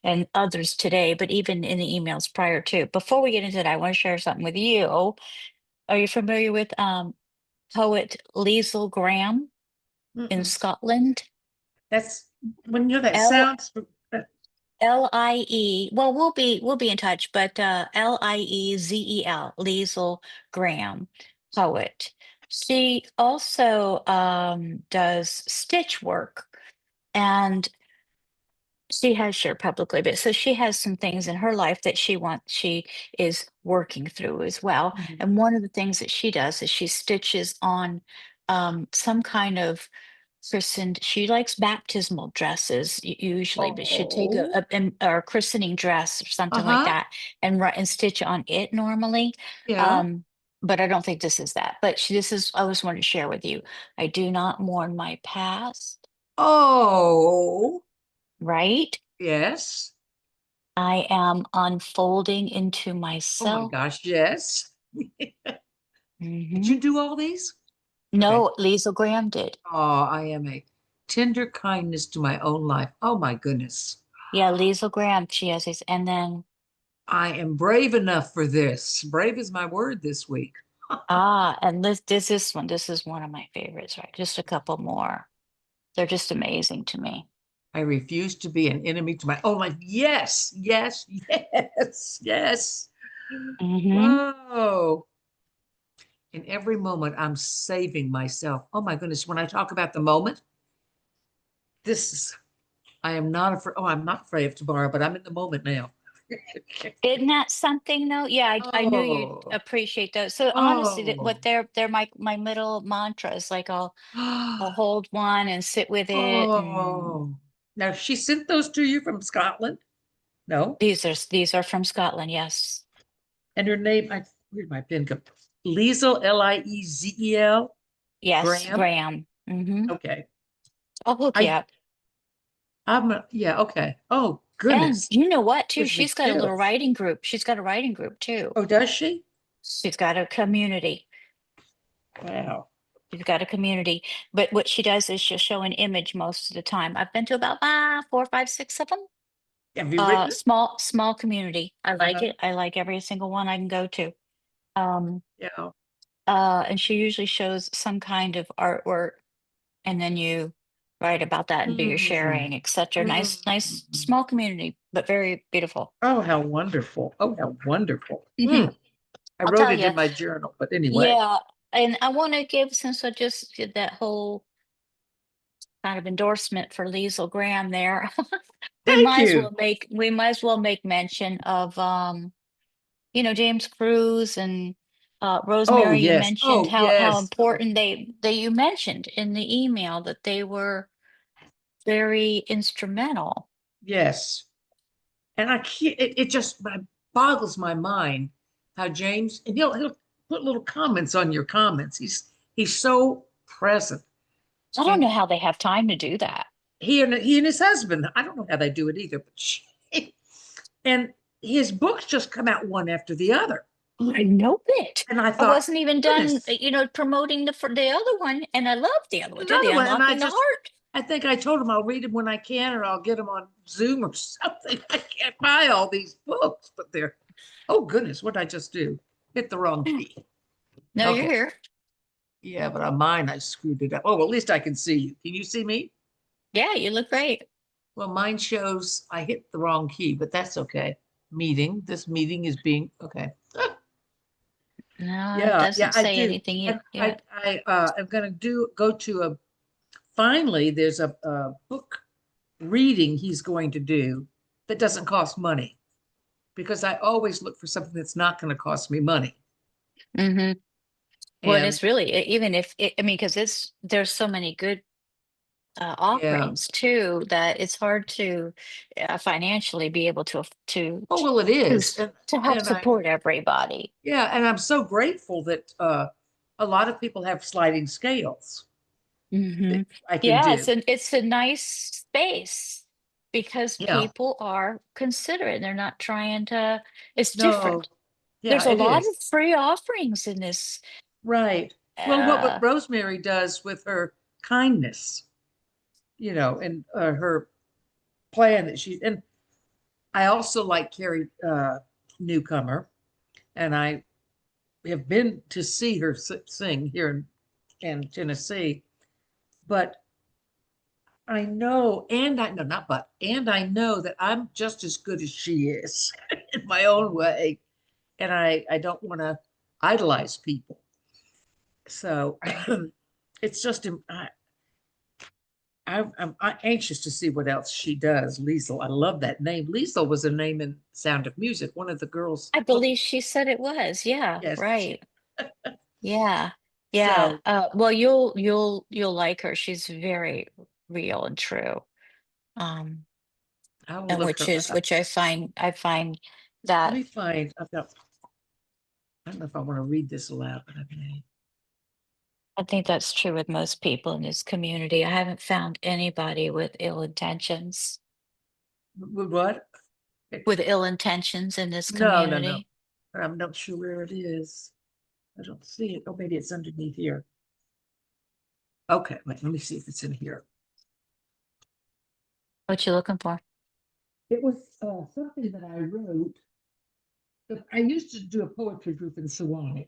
and others today, but even in the emails prior to. Before we get into that, I want to share something with you. Are you familiar with poet Liesl Graham in
Mm-mm.
Scotland?
That's when that
L
sounds.
Lie. Well, we'll be in touch, but Liezel, Liesel Graham, poet. She also does stitch work, and she has shared publicly, but so she has some things in her life that she is working through as well.
Mhm.
And one of the things that she does is she stitches on some kind of christened. She likes baptismal dresses usually, but she'd take
Oh,
or christening dress or something like
uh-huh.
that and and stitch on it normally.
Yeah.
Um, but I don't think this is that. But this is I just wanted to share with you. I do not mourn my past,
Oh,
right?
yes.
I am unfolding into
Oh my
myself.
gosh, yes. Did
Hmm.
you do all these? Okay.
No, Liesl Graham did.
Oh, I am a tender kindness to my own life. Oh my goodness.
Yeah, Liesl Graham, she has these. And then,
I am brave enough for this. Brave is my word this week.
and this is one of my favorites, right? Just a couple more. They're just amazing to me.
I refuse to be an enemy to my own life. Yes, yes, yes, yes.
Hmm.
Whoa. In every moment, I'm saving myself. Oh my goodness. When I talk about the moment, this is, I am not afraid. Oh, I'm not afraid of tomorrow, but I'm in the moment now.
Isn't that something though? Yeah, I knew you'd
Oh,
appreciate those. So honestly, what
oh,
they're my middle mantras. Like I'll hold one and sit with it, and
oh. Now, she sent those to you from Scotland? No.
these are from Scotland. Yes,
And her name, where'd my pen go? Liesel, Liezel,
yes,
Graham.
Graham. Hmm.
Okay.
I'll hook you
I,
up.
yeah, okay. Oh,
And
goodness.
you know what, too?
Gives me
She's got a little
chills.
writing group. She's got a writing group too.
Oh, does she?
She's got a community.
Wow.
She's got a community. But what she does is she'll show an image most of the time. I've been to about 4, 5, 6 of them.
Have you written it?
Small community. I like
Uh-huh.
it. I like every single one I can go to. Um,
Yeah.
and she usually shows some kind of artwork, and then you write about that and do your
Mm,
sharing, etc. Nice,
mm.
small community, but very beautiful.
Oh, how wonderful. Oh, how wonderful.
Hmm.
Mm. I
I'll
wrote
tell
it
you.
in my journal, but anyway.
Yeah, and I want to give, since I just did that whole kind of endorsement for Liesl Graham there,
Thank you.
we might as well make mention of James Cruz and
Oh,
Rosemary. You
yes.
mentioned
Oh,
how
yes. Oh,
important they you mentioned in the email that they were very instrumental.
yes. And I can't, it just boggles my mind how James, and he'll put little comments on your comments. He's so present.
I don't
And
know how they have time to do that.
he and his husband, I don't know how they do it either, but and his books just come out one after the other.
I know it.
And I
I
thought,
wasn't even done,
goodness,
promoting the other one, and I love the other one too. The
another one. And
Unlocking the Heart.
I think I told him I'll read them when I can, or I'll get them on Zoom or something. I can't buy all these books, but they're, oh goodness, what did I just do? Hit the wrong key.
No, you're
Okay.
here.
Yeah, but on mine, I screwed it up. Oh, well, at least I can see you. Can you see me?
Yeah, you look great.
Well, mine shows I hit the wrong key, but that's okay. This meeting is being, okay.
No, it
Yeah, yeah,
doesn't
I
say
do.
anything
And
yet.
I am going to go to finally, there's a book reading he's going to do that doesn't cost money because I always look for something that's not going to cost me money.
Hmm. Well, and
And
it's really, even if I mean, because there's so many good
yeah,
offerings too, that it's hard to financially be able
oh, well, it
to
is.
s- to help
And
support everybody.
yeah, and I'm so grateful that a lot of people have sliding scales
Hmm.
that I can
Yeah,
do.
it's a nice space because
Yeah,
people are considerate. They're not trying to. It's
no,
different.
yeah,
There's a
it
lot
is.
of free offerings in this.
Right. Well, what
Uh,
Rosemary does with her kindness, and her plan that and I also like Carrie Newcomer, and I have been to see her sing here in Tennessee, but I know, and I know not but, and I know that I'm just as good as she is in my own way, and I don't want to idolize people. So
right.
it's just I'm anxious to see what else she does. Liesel, I love that name. Liesel was a name in Sound of Music. One of the girls.
I
Well,
believe she said it was. Yeah,
yes.
right. Yeah. Yeah.
So
Well, you'll like her. She's very real and true. Um,
I will
and
look her up.
which I find
Let
that
me find. I've got. I don't know if I want to read this aloud, but I may.
I think that's true with most people in this community. I haven't found anybody with ill intentions
What?
in this
No, no, no.
community.
I'm not sure where it is. I don't see it. Oh, maybe it's underneath here. Okay, wait, let me see if it's in here.
What you looking for?
It was something that I wrote. I used to do a poetry group in Sewanee,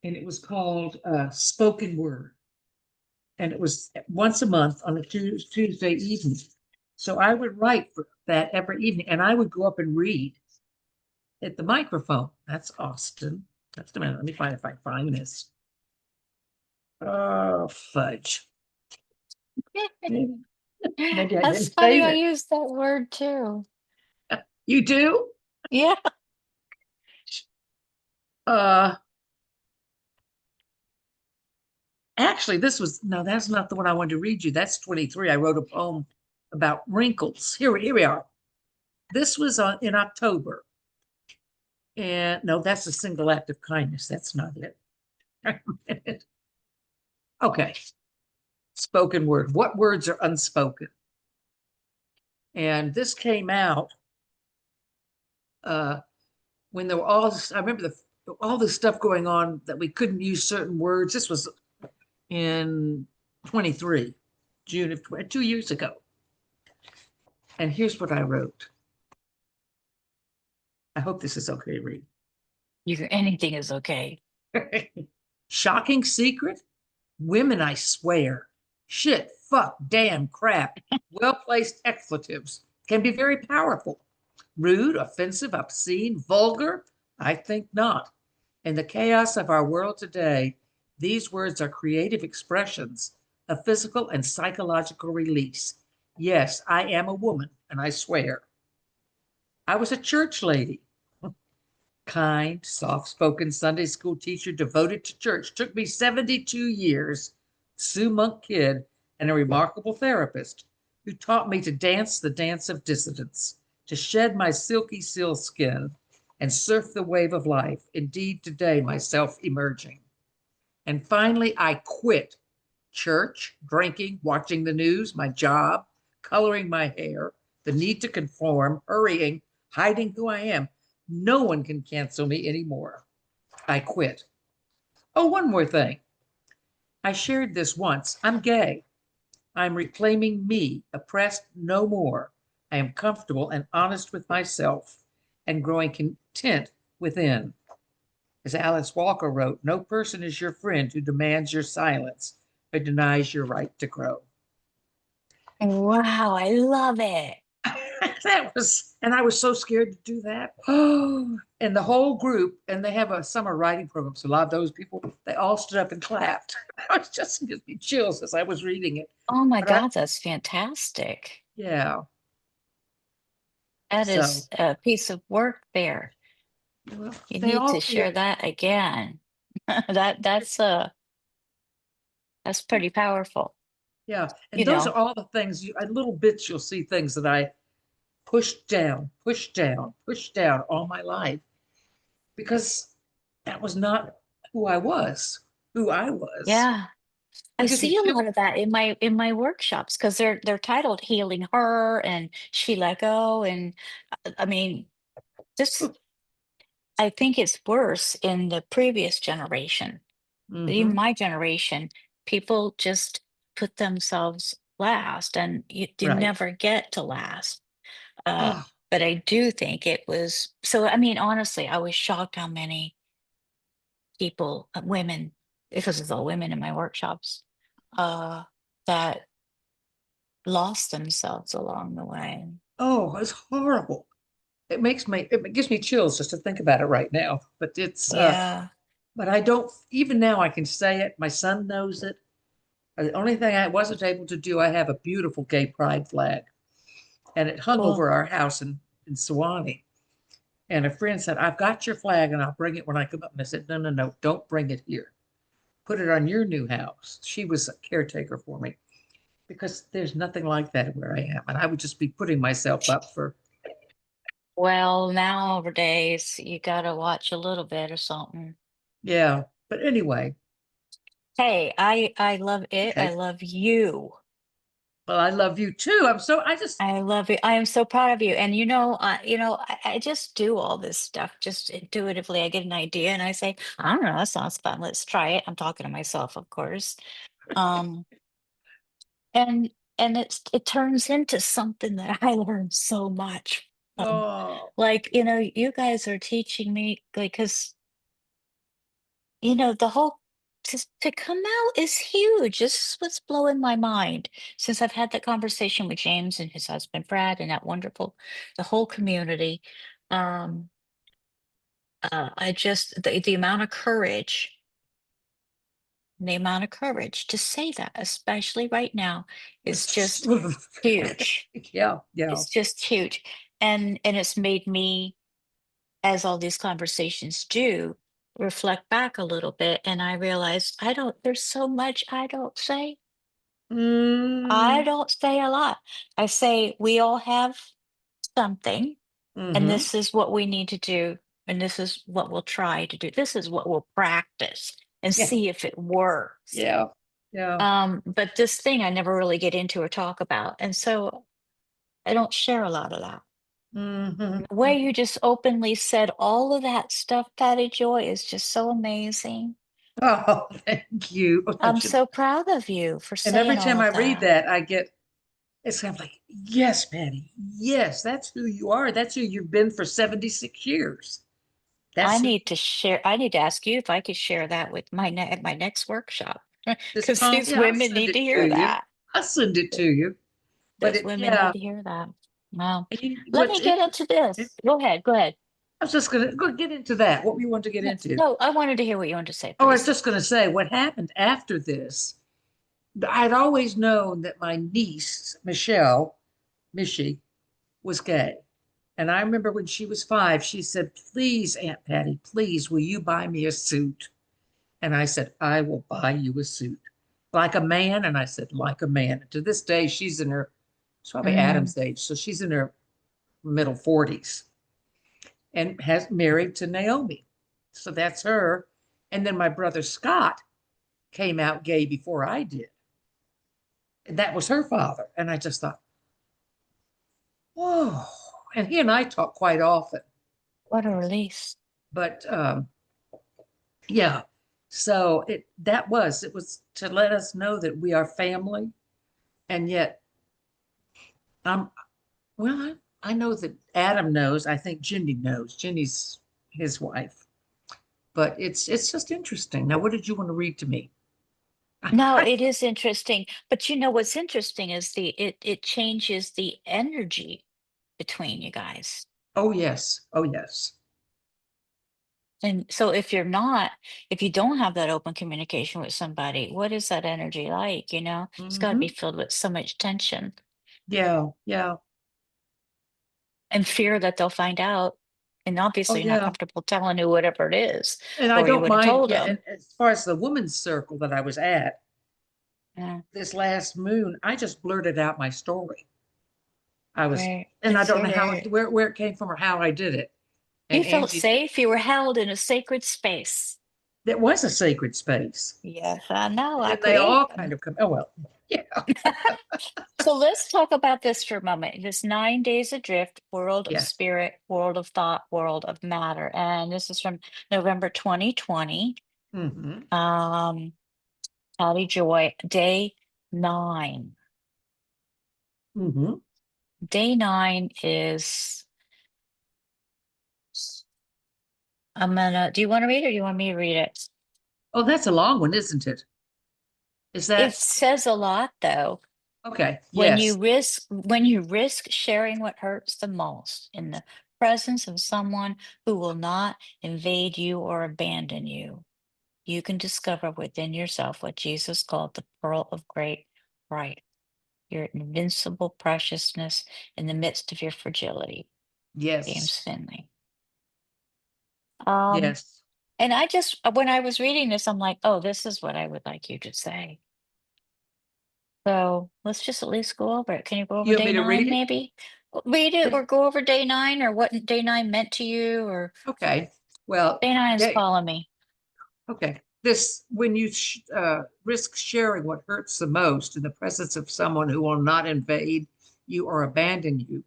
and it was called Spoken Word. and it was once a month on a Tuesday evening. So I would write for that every evening, and I would go up and read at the microphone. That's Austin. Just a minute. Let me find if I find this. Oh, fudge. Maybe, maybe I
That's
didn't
funny.
save
I
it.
use that word too.
You do?
Yeah.
Uh, Actually, this was, no, that's not the one I wanted to read you. That's 23. I wrote a poem about wrinkles. Here we are. This was in October. And no, that's a single act of kindness. That's not it. Okay. Spoken word. What words are unspoken? And this came out uh, when there were I remember all this stuff going on that we couldn't use certain words. This was in 23, June of 2 years ago. And here's what I wrote. I hope this is okay to read.
Anything is okay.
Shocking secret? Women, I swear. Shit, fuck, damn, crap. Well placed expletives can be very powerful. Rude, offensive, obscene, vulgar? I think not. In the chaos of our world today, these words are creative expressions of physical and psychological release. Yes, I am a woman, and I swear. I was a church lady. Kind, soft spoken Sunday school teacher devoted to church. Took me 72 years, Sue Monk Kid, and a remarkable therapist who taught me to dance the dance of dissidence, to shed my silky seal skin and surf the wave of life. Indeed, today, myself emerging. And finally, I quit church, drinking, watching the news, my job, coloring my hair, the need to conform, hurrying, hiding who I am. No one can cancel me anymore. I quit. Oh, one more thing. I shared this once. I'm gay. I'm reclaiming me, oppressed no more. I am comfortable and honest with myself and growing content within. As Alice Walker wrote, no person is your friend who demands your silence or denies your right to grow.
Wow, I love it.
That was, and I was so scared to do that. Oh, and the whole group, and they have a summer writing program. So a lot of those people, they all stood up and clapped. I was just gives me chills as I was reading it.
Oh my
But I,
God, that's fantastic.
yeah.
That
So
is a piece of work there.
well,
You
they
need to
all feel,
share that again. That's pretty powerful.
yeah. And
You
those
know,
are all the things, little bits you'll see things that I pushed down, pushed down, pushed down all my life because that was not who I was, who I was.
yeah. I
It gives me
see a
chills.
lot of that in my workshops because they're titled Healing Her and She Let Go. And I mean, this I think it's worse in the previous generation. Even
Mm-hmm.
my generation, people just put themselves last and you
Right.
never get to last. Uh,
Oh,
but I do think it was so. I mean, honestly, I was shocked how many people, women, because it's all women in my workshops, uh, that lost themselves along the way.
oh, it's horrible. It gives me chills just to think about it right now.
Yeah.
But I don't, even now I can say it. My son knows it. The only thing I wasn't able to do, I have a beautiful gay pride flag and it hung
Cool.
over our house in Sewanee. And a friend said, I've got your flag and I'll bring it when I come up. And I said, no, no, no, don't bring it here. Put it on your new house. She was a caretaker for me because there's nothing like that where I am. And I would just be putting myself up for,
Well, nowadays you gotta watch a little bit or something.
yeah. But anyway,
Hey, I love it. I
okay.
love you.
Well, I love you too. I just,
I love you. I am so proud of you. And I just do all this stuff just intuitively. I get an idea and I say, I don't know, that sounds fun. Let's try it. I'm talking to myself, of course. Um, and it turns into something that I learned so much from.
oh,
Like, you guys are teaching me like because the whole to come out is huge. This is what's blowing my mind since I've had that conversation with James and his husband Brad and that wonderful, the whole community. Um, I just the amount of courage, the amount of courage to say that, especially right now, is just huge.
Yeah, yeah.
It's just huge, and it's made me, as all these conversations do, reflect back a little bit, and I realize I don't. There's so much I don't say. I
Mm,
don't say a lot. I say we all have something, and
mm-hmm.
this is what we need to do, and this is what we'll try to do. This is what we'll practice and
Yeah,
see if it works.
yeah, yeah.
But this thing I never really get into or talk about, and so I don't share a lot of that.
Mm-hmm.
The way you just openly said all of that stuff, Patty Joy, is just so amazing.
Oh, thank you.
I'm so proud of you for
And every
saying all
time I
of
read
that.
that, I get it's kind of like, yes, Patty, yes, that's who you are. That's who you've been for 76 years.
I
That's who
need to share. I need to ask you if I could share that with at my next workshop,
this
because
poem,
these
yeah, I'll
women
send
need to
it to
hear
you.
that.
I'll send it to you. But
Those
it,
women need
yeah,
to hear that. Wow. Let
what's
me get into
interesting,
this. Go ahead. Go ahead.
I was just going to go get into that. What we want to get
No,
into.
no, I wanted to hear what you wanted to say,
Oh, I was
please.
just going to say what happened after this. I'd always known that my niece, Mishi, was gay. And I remember when she was 5, she said, please, Aunt Patty, please, will you buy me a suit? And I said, I will buy you a suit. Like a man. And I said, like a man. And to this day, she's probably
Mm,
Adam's age. So she's in her middle 40s and has married to Naomi. So that's her. And then my brother Scott came out gay before I did. And that was her father. And I just thought, whoa. And he and I talk quite often.
what a release.
But yeah, so it was to let us know that we are family. And yet I'm well, I know that Adam knows. I think Jenny knows. Jenny's his wife. But it's just interesting. Now, what did you want to read to me?
No, it is interesting. But you know what's interesting is it changes the energy between you guys.
Oh yes. Oh yes.
And so if you don't have that open communication with somebody, what is that energy like? It's got to be
Hmm.
filled with so much tension
Yeah, yeah.
and fear that they'll find out. And
Oh
obviously, you're not
yeah.
comfortable telling who whatever it is,
And I
or you
don't
would have
mind.
told
Yeah, and
them.
as far as the women's circle that I was at
Yeah,
this last moon, I just blurted out my story. I was,
right.
and I
It's
don't
so
know
right.
where it came from or how I did it.
You
And
felt
Angie,
safe. You were held in a sacred space.
that was a sacred space.
Yes, I know.
And
I
then they
create
all
them.
kind of come, oh well, yeah.
So let's talk about this for a moment. This 9 days adrift, world of
Yes.
spirit, world of thought, world of matter. And this is from November 2020.
Hmm.
Um, Patty Joy, day 9.
Hmm.
Day 9 is, do you want to read it or do you want me to read it?
Oh, that's a long one, isn't it? Is
It
that
says a lot though.
okay? Yes.
When you risk sharing what hurts the most in the presence of someone who will not invade you or abandon you, you can discover within yourself what Jesus called the pearl of great price, your invincible preciousness in the midst of your fragility. James
Yes.
Finley. Um,
Yes.
and when I was reading this, I'm like, oh, this is what I would like you to say. So let's just at least go over it. Can you go over
You want me
day
to read
9,
it?
maybe? Read it
Yes.
or go over day 9 or what day 9 meant to you or
Okay. Well,
day 9 is
they,
calling me.
okay. This, when you risk sharing what hurts the most in the presence of someone who will not invade you or abandon you,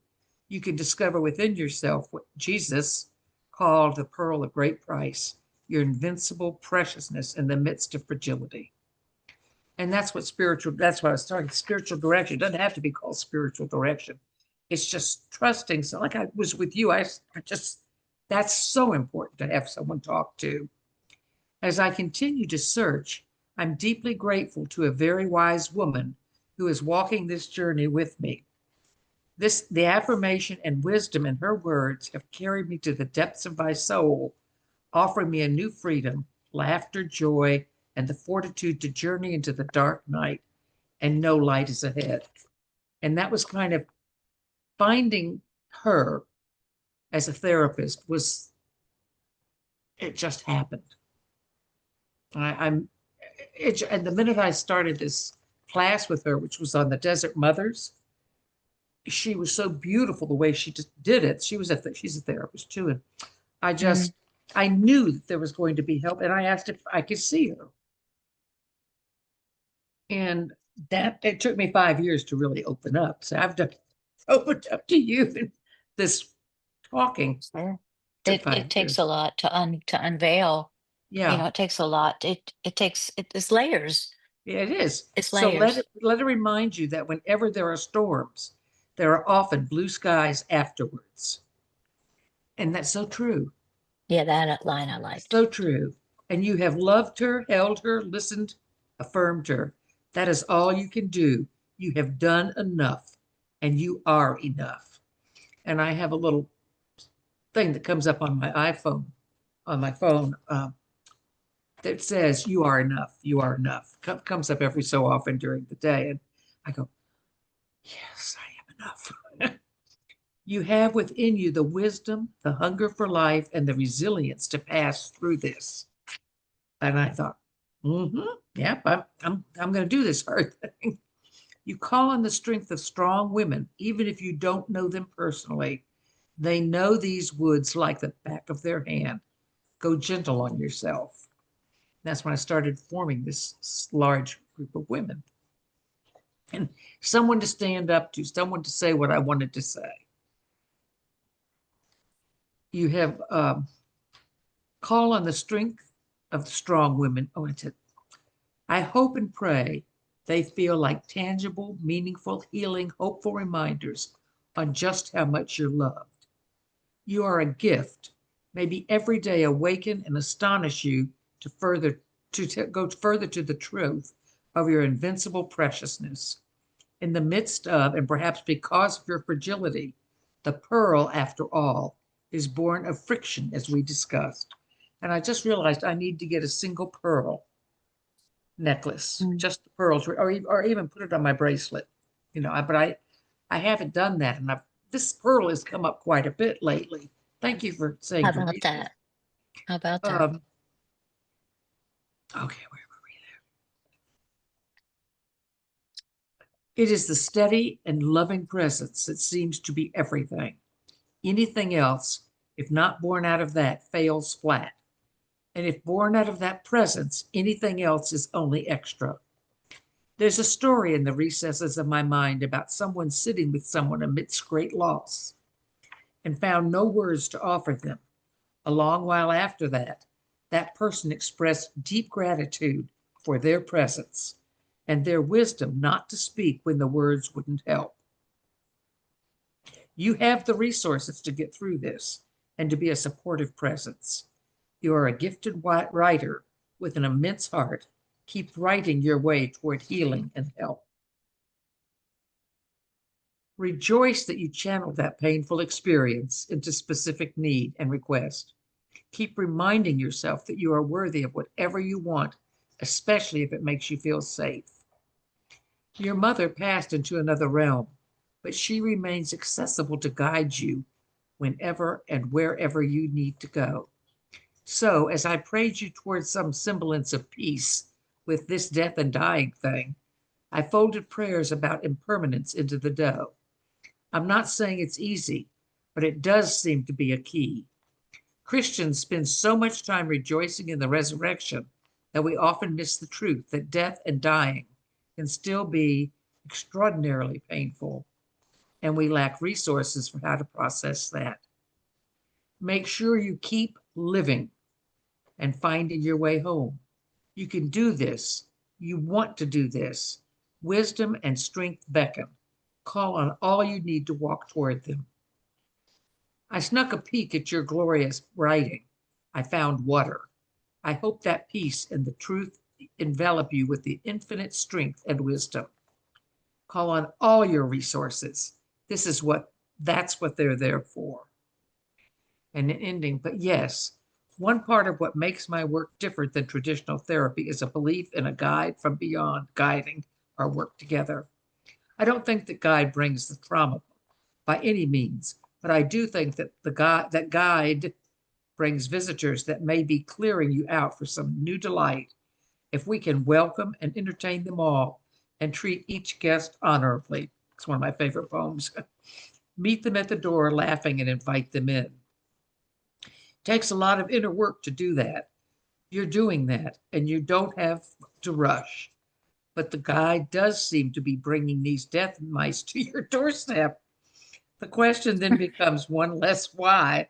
you can discover within yourself what Jesus called the pearl of great price, your invincible preciousness in the midst of fragility. And that's what I was talking, spiritual direction. It doesn't have to be called spiritual direction. It's just trusting. So like I was with you, I just, that's so important to have someone talk to. As I continue to search, I'm deeply grateful to a very wise woman who is walking this journey with me. The affirmation and wisdom in her words have carried me to the depths of my soul, offering me a new freedom, laughter, joy, and the fortitude to journey into the dark night and know light is ahead. And that was kind of finding her as a therapist was, it just happened. I'm, and the minute I started this class with her, which was on the Desert Mothers, she was so beautiful the way she just did it. She's a therapist too. And I
Mm.
just, I knew that there was going to be help. And I asked if I could see her. And that it took me 5 years to really open up. So I've done opened up to you and this talking
Sure.
took
It
5 years.
takes a lot to unveil.
Yeah,
It takes a lot. It's layers.
yeah, it is.
It's
So
layers.
let it remind you that whenever there are storms, there are often blue skies afterwards. And that's so true.
Yeah, that line I liked.
So true. And you have loved her, held her, listened, affirmed her. That is all you can do. You have done enough, and you are enough. And I have a little thing that comes up on my iPhone, on my phone, that says, "You are enough. You are enough." Comes up every so often during the day. And I go, "Yes, I am enough." You have within you the wisdom, the hunger for life, and the resilience to pass through this. And I thought, yep, I'm going to do this hard thing. You call on the strength of strong women, even if you don't know them personally. They know these woods like the back of their hand. Go gentle on yourself. That's when I started forming this large group of women and someone to stand up to, someone to say what I wanted to say. You have call on the strength of the strong women. Oh, it's it. I hope and pray they feel like tangible, meaningful, healing, hopeful reminders on just how much you're loved. You are a gift. Maybe every day awaken and astonish you to go further to the truth of your invincible preciousness. In the midst of, and perhaps because of your fragility, the pearl, after all, is born of friction, as we discussed. And I just realized I need to get a single pearl necklace,
Mm.
just the pearls, or even put it on my bracelet. But I haven't done that, and this pearl has come up quite a bit lately. Thank you for saying
How
to
about
read this.
that? How about that?
Um, okay, where were we? It is the steady and loving presence that seems to be everything. Anything else, if not born out of that, fails flat. And if born out of that presence, anything else is only extra. There's a story in the recesses of my mind about someone sitting with someone amidst great loss and found no words to offer them. A long while after that, that person expressed deep gratitude for their presence and their wisdom not to speak when the words wouldn't help. You have the resources to get through this and to be a supportive presence. You are a gifted writer with an immense heart. Keep writing your way toward healing and help. Rejoice that you channeled that painful experience into specific need and request. Keep reminding yourself that you are worthy of whatever you want, especially if it makes you feel safe. Your mother passed into another realm, but she remains accessible to guide you whenever and wherever you need to go. So, as I prayed you towards some semblance of peace with this death and dying thing, I folded prayers about impermanence into the dough. I'm not saying it's easy, but it does seem to be a key. Christians spend so much time rejoicing in the resurrection that we often miss the truth that death and dying can still be extraordinarily painful, and we lack resources for how to process that. Make sure you keep living and finding your way home. You can do this. You want to do this. Wisdom and strength beckon. Call on all you need to walk toward them. I snuck a peek at your glorious writing. I found water. I hope that peace and the truth envelop you with the infinite strength and wisdom. Call on all your resources. That's what they're there for. And an ending, but yes, one part of what makes my work different than traditional therapy is a belief in a guide from beyond guiding our work together. I don't think that guide brings the trauma by any means, but I do think that that guide brings visitors that may be clearing you out for some new delight if we can welcome and entertain them all and treat each guest honorably. It's one of my favorite poems. Meet them at the door laughing and invite them in. Takes a lot of inner work to do that. You're doing that and you don't have to rush. But the guide does seem to be bringing these death mice to your doorstep. The question then becomes one less why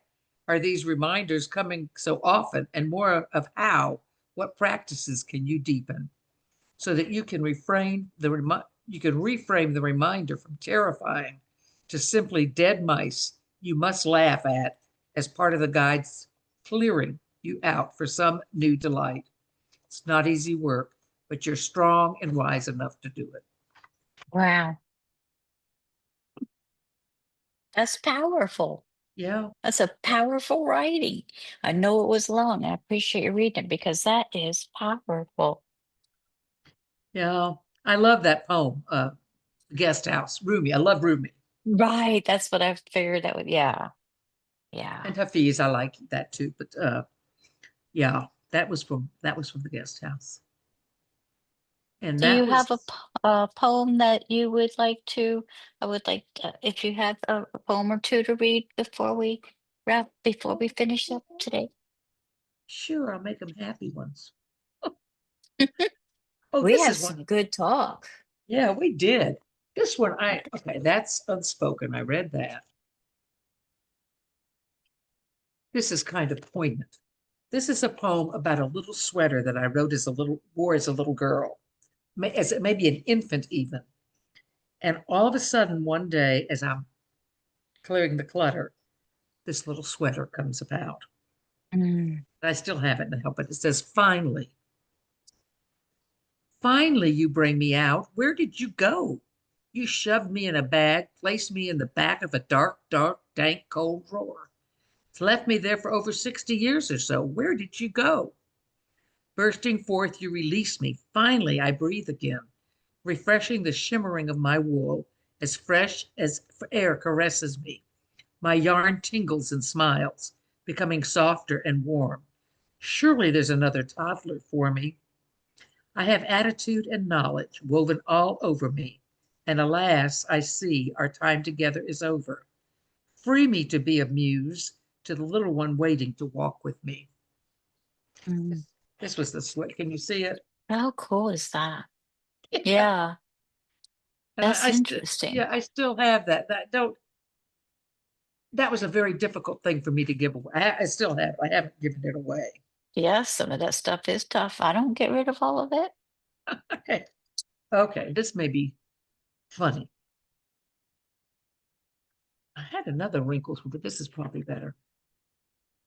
are these reminders coming so often, and more of how, what practices can you deepen so that you can reframe the reminder from terrifying to simply dead mice you must laugh at as part of the guide's clearing you out for some new delight. It's not easy work, but you're strong and wise enough to do it.
Wow. That's powerful.
Yeah.
That's a powerful writing. I know it was long. I appreciate you reading it because that is powerful.
Yeah. I love that poem, Guest House. Rumi. I love Rumi.
Right. That's what I figured that would, yeah. Yeah.
And Hafiz, I like that too. But yeah, that was from the Guest House. And
Do you
that
have a,
was
a poem that you would like to? I would like if you have a poem or two to read before we finish up today.
sure, I'll make them happy ones. Oh,
We
this
have
is one.
some good talk.
Yeah, we did. This one, okay, that's unspoken. I read that. This is kind of poignant. This is a poem about a little sweater that I wore as a little girl, as maybe an infant even. And all of a sudden, one day, as I'm clearing the clutter, this little sweater comes about.
Mm,
I still have it in help, but it says, finally, finally, you bring me out. Where did you go? You shoved me in a bag, placed me in the back of a dark, dark, dank, cold drawer. It's left me there for over 60 years or so. Where did you go? Bursting forth, you release me. Finally, I breathe again, refreshing the shimmering of my wool, as fresh as air caresses me. My yarn tingles and smiles, becoming softer and warm. Surely there's another toddler for me. I have attitude and knowledge woven all over me. And alas, I see our time together is over. Free me to be a muse to the little one waiting to walk with me.
mm.
This was the sweat. Can you see it?
How cool is that?
Yeah.
Yeah,
And
that's interesting.
yeah, I still have that. That was a very difficult thing for me to give away. I still have. I haven't given it away.
Yes, some of that stuff is tough. I don't get rid of all of it.
Okay. Okay. This may be funny. I had another wrinkles, but this is probably better.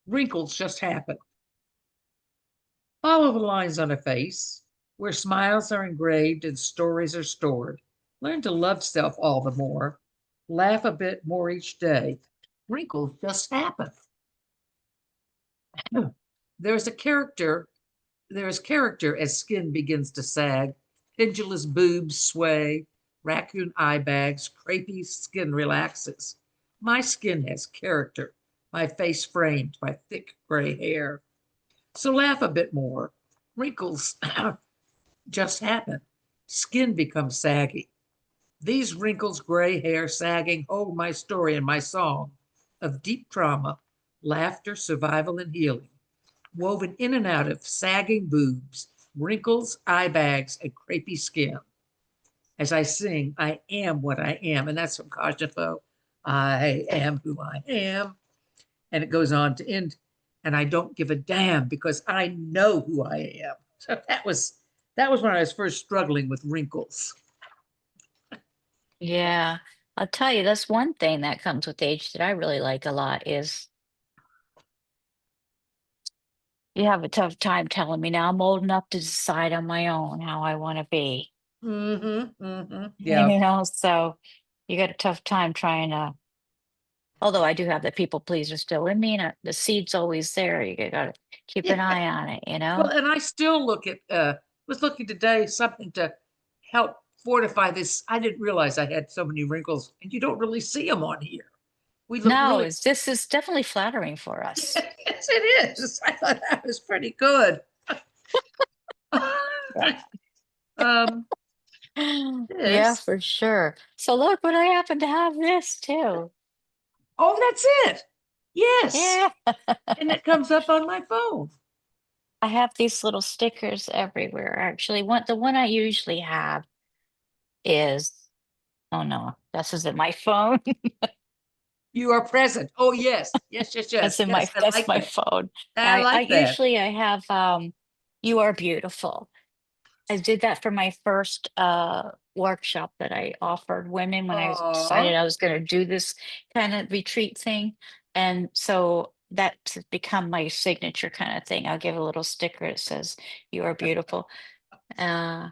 Wrinkles just happen. Follow the lines on a face where smiles are engraved and stories are stored. Learn to love self all the more. Laugh a bit more each day. Wrinkles just happen. There's a character There is character as skin begins to sag, pendulous boobs sway, raccoon eye bags, crepey skin relaxes. My skin has character, my face framed by thick gray hair. So laugh a bit more. Wrinkles just happen. Skin becomes saggy. These wrinkles, gray hair, sagging hold my story and my song of deep trauma, laughter, survival, and healing woven in and out of sagging boobs, wrinkles, eye bags, and crepey skin. As I sing, I am what I am. And that's from Kajafo. I am who I am. And it goes on to end, and I don't give a damn because I know who I am. So that was when I was first struggling with wrinkles.
Yeah, I'll tell you, that's one thing that comes with age that I really like a lot is you have a tough time telling me now I'm old enough to decide on my own how I want to be.
Mm-hmm. Mm-hmm. Yeah.
You know, so you got a tough time trying to, although I do have the people pleaser still in me, and the seed's always there. You gotta keep an
Yeah.
eye on it, you
Well,
know?
and I still look at was looking today something to help fortify this. I didn't realize I had so many wrinkles, and you don't really see them on here. We look
No,
really
it's this is definitely flattering for us.
yes, it is. I thought that was pretty good. um,
Yeah,
this.
for sure. So look, but I happen to have this too.
Oh, that's it. Yes.
Yeah.
And it comes up on my phone.
I have these little stickers everywhere. Actually, the one I usually have is, oh no, this isn't my phone.
You are present. Oh, yes. Yes, yes, yes. Yes. I
That's
like
my
that.
phone.
I
I
like that.
usually I have You Are Beautiful. I did that for my first workshop that I offered women when I decided
Oh,
I was going to do this kind of retreat thing. And so that's become my signature kind of thing. I'll give a little sticker that says, You Are Beautiful. Uh,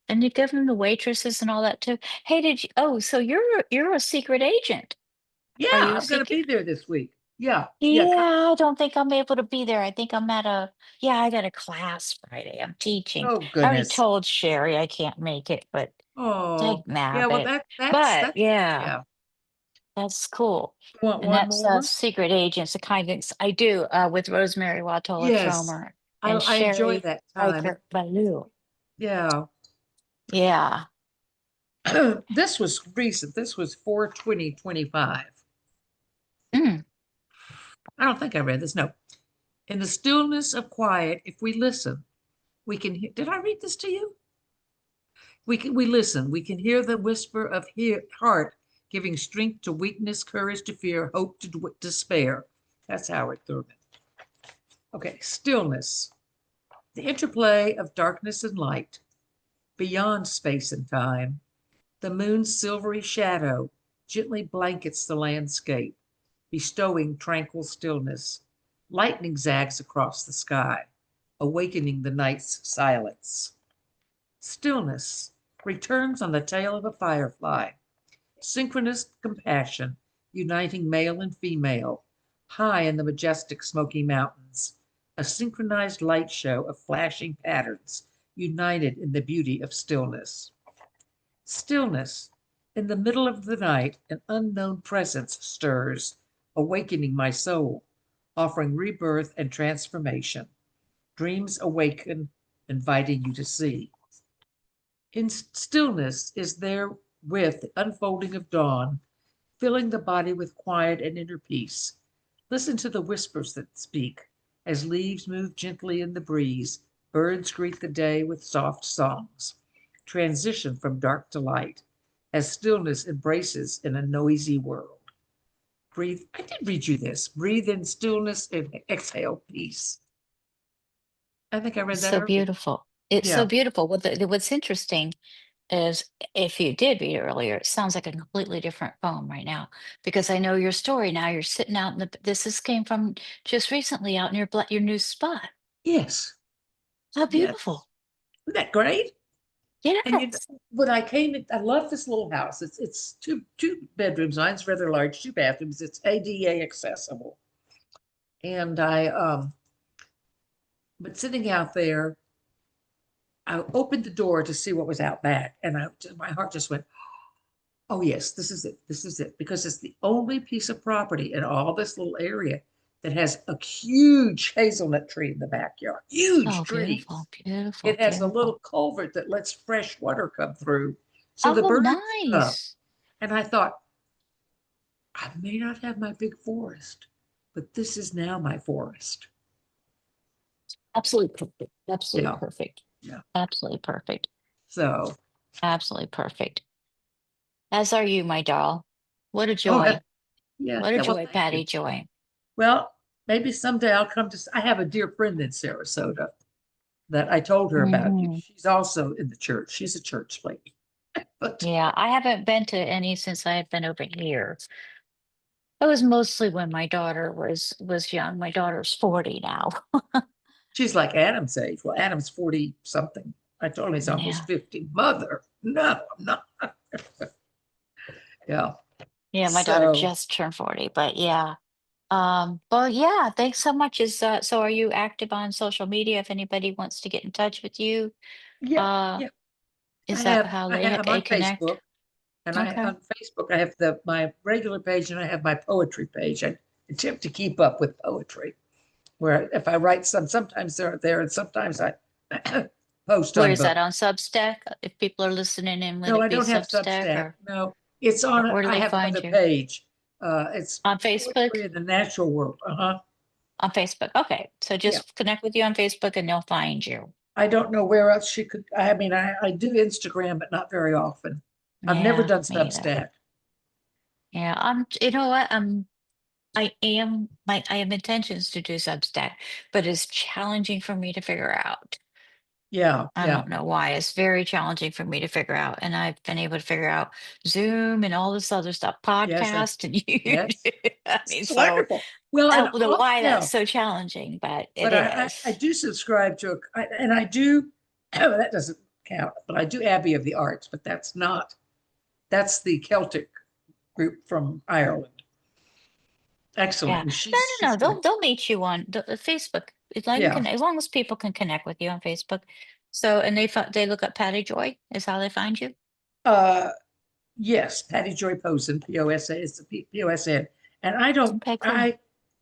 and you give them the waitresses and all that too. Hey, so you're a secret agent.
yeah.
Are you a
I'm going to
secret?
be there this week. Yeah. Yeah.
Yeah, I don't think I'm able to be there. I think yeah, I got a class Friday. I'm teaching.
Oh,
I already
goodness.
told Sherry I can't make it, but
Oh,
dag
yeah. Well,
nabbit. But
that's,
yeah,
yeah.
that's cool.
You want
And
one
that's
more?
Secret Agents, the kind of I do with Rosemary Watola
Yes.
Cromer and
I enjoyed
Sherry
that time.
Riker Ballou.
Yeah.
Yeah.
This was recent. This was 4/20/25.
Mm.
I don't think I read this. No. In the stillness of quiet, if we listen, we can hear. Did I read this to you? We listen. We can hear the whisper of heart giving strength to weakness, courage to fear, hope to despair. That's Howard Thurman. Okay, stillness. The interplay of darkness and light, beyond space and time. The moon's silvery shadow gently blankets the landscape, bestowing tranquil stillness. Lightning zags across the sky, awakening the night's silence. Stillness returns on the tail of a firefly, synchronous compassion, uniting male and female, high in the majestic Smoky Mountains, a synchronized light show of flashing patterns, united in the beauty of stillness. Stillness. In the middle of the night, an unknown presence stirs, awakening my soul, offering rebirth and transformation. Dreams awaken, inviting you to see. In stillness is there with the unfolding of dawn, filling the body with quiet and inner peace. Listen to the whispers that speak. As leaves move gently in the breeze, birds greet the day with soft songs. Transition from dark to light, as stillness embraces in a noisy world. Breathe. I did read you this. Breathe in stillness and exhale peace. I think I read
It's
that
so
earlier.
beautiful. It's so
Yeah.
beautiful. What's interesting is if you did read it earlier, it sounds like a completely different poem right now because I know your story now. You're sitting out in this came from just recently out in your new spot.
Yes.
How
Yes.
beautiful.
Isn't that great? And
Yes.
when I came in, I love this little house. It's two bedrooms. Mine's rather large, two bathrooms. It's ADA accessible. And but sitting out there, I opened the door to see what was out back, and my heart just went, "Oh yes, this is it. This is it," because it's the only piece of property in all this little area that has a huge hazelnut tree in the backyard. Huge
Oh, beautiful,
trees.
beautiful,
It has a little
beautiful.
culvert that lets fresh water come through, so the
Oh,
birds come.
nice.
And I thought, I may not have my big forest, but this is now my forest.
Absolutely perfect. Absolutely
Yeah,
perfect.
yeah.
Absolutely perfect.
So,
Absolutely perfect. As are you, my doll. What a
oh,
joy.
yeah,
What a
yeah. Well,
joy,
thank you.
Patty Joy.
Well, maybe someday I'll come to. I have a dear friend in Sarasota that I told her about you.
Hmm.
She's also in the church. She's a church lady. But
Yeah, I haven't been to any since I've been over here. It was mostly when my daughter was young. My daughter's 40 now.
She's like Adam's age. Well, Adam's 40 something. I told him he's almost
Yeah.
50. Mother, no, I'm not. Yeah.
Yeah, my daughter
So,
just turned 40, but yeah. Well, yeah, thanks so much. So are you active on social media if anybody wants to get in touch with you?
yeah,
Uh,
yeah.
is that how
I'm
they
on
connect?
Facebook, and
Okay.
on Facebook I have my regular page and I have my poetry page. I attempt to keep up with poetry. Where if I write sometimes they're there, and sometimes I post
Where
on
is that
both.
on Substack? If people are listening in, would
No,
it
I
be
don't have
Substack
Substack.
or
No, it's on.
where do
I
they
have
find
another
you?
page. It's
On Facebook?
poetry in the natural world. Uh-huh.
On Facebook. Okay. So
Yeah.
just connect with you on Facebook and they'll find you.
I don't know where else she could. I mean, I do Instagram, but not very often. I've never
Yeah,
done
me either.
Substack.
Yeah, you know what? I have intentions to do Substack, but it's challenging for me to figure out.
Yeah,
I
yeah.
don't know why. It's very challenging for me to figure out. And I've been able to figure out Zoom and all this other stuff,
Yes,
podcast and
yes.
YouTube. I mean,
It's
so
wonderful. Well,
I
and
don't know
all,
why that's
yeah,
so challenging, but it
but I
is.
do subscribe to and I do, that doesn't count, but I do Abbey of the Arts, but that's not, that's the Celtic group from Ireland. Excellent.
Yeah.
And
No, no,
she's
no.
good.
They'll meet you on the Facebook. As long you
Yeah.
can, as long as people can connect with you on Facebook. So, and they look up Patty Joy is how they find you.
Uh, yes, Patty Joy Posen, POSA is the POSN. And
Okay, cool.
I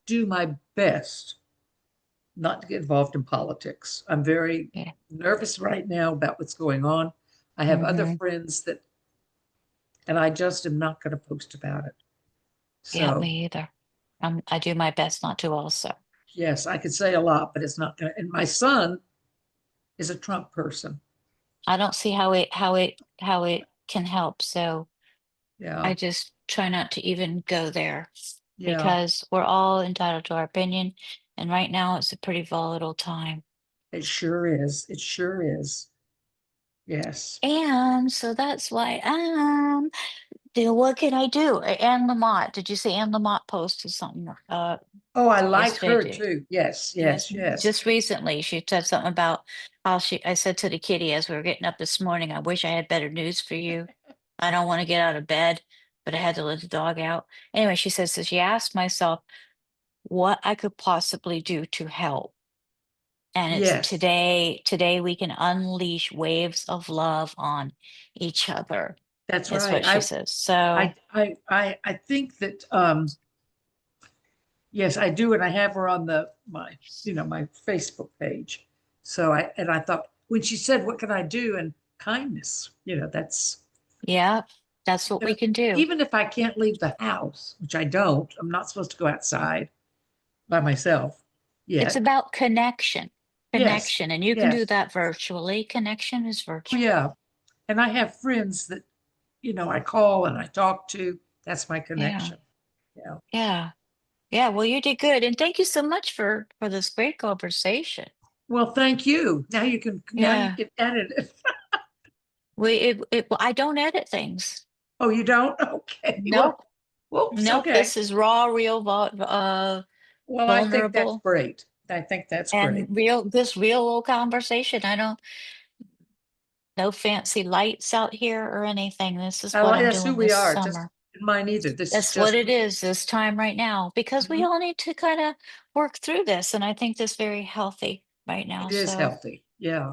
do my best not to get involved in politics. I'm very
Yeah.
nervous right now about what's going on. I have other
Hmm.
friends that, and I just am not going to post about it.
Yeah,
So,
me either. I do my best not to also.
yes, I could say a lot, but it's not going to. And my son is a Trump person.
I don't see how it can help. So
Yeah.
I just try not to even go there
Yeah.
because we're all entitled to our opinion. And right now it's a pretty volatile time.
It sure is. It sure is. Yes.
And so that's why what can I do? Anne Lamott. Did you see Anne Lamott posted something
Oh, I like
yesterday?
her too. Yes,
Yes,
yes, yes.
just recently she said something about how I said to the kitty as we were getting up this morning, I wish I had better news for you. I don't want to get out of bed, but I had to let the dog out. Anyway, she says, so she asked myself what I could possibly do to help. And it's
Yes,
today we can unleash waves of love on each other,
that's
is
right.
what she says. So
I think that yes, I do, and I have her on my Facebook page. So I thought when she said, "What can I do?" and kindness, that's
yeah, that's what we can do.
even if I can't leave the house, which I don't, I'm not supposed to go outside by myself
It's
yet.
about connection,
Yes,
connection, and you can do
yes,
that virtually. Connection is
oh
virtual.
yeah, and I have friends that I call and I talk to. That's my
Yeah,
connection. Yeah.
yeah, yeah. Well, you did good, and thank you so much for this great conversation.
Well, thank you. Now you
Yeah,
can edit it.
well, I don't edit things.
Oh, you don't? Okay. Well,
Nope,
whoops.
nope.
Okay.
This is raw, real,
Well, I think that's
vulnerable,
great. I think that's
and
great.
this real old conversation. I don't no fancy lights out here or anything. This is
I
what
like
I'm
that's who
doing
we
this
are. Just
summer.
mine either. This is
That's what
just
it
me.
is this time right now because we
Mhm.
all need to kind of work through this. And I think this very healthy right now.
It is
So
healthy. Yeah.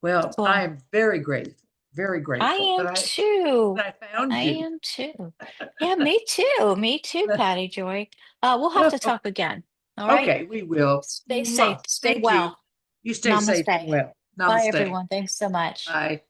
Well, I
cool.
am very
I
grateful
am too.
that I found
I
you.
am too. Yeah, me too. Me too, Patty Joy. We'll have to talk again. All right.
Okay, we will.
Stay safe.
Mwah.
Stay
Thank you.
well.
You stay safe and
Namaste.
well.
Bye,
Namaste.
everyone. Thanks so much.
Bye.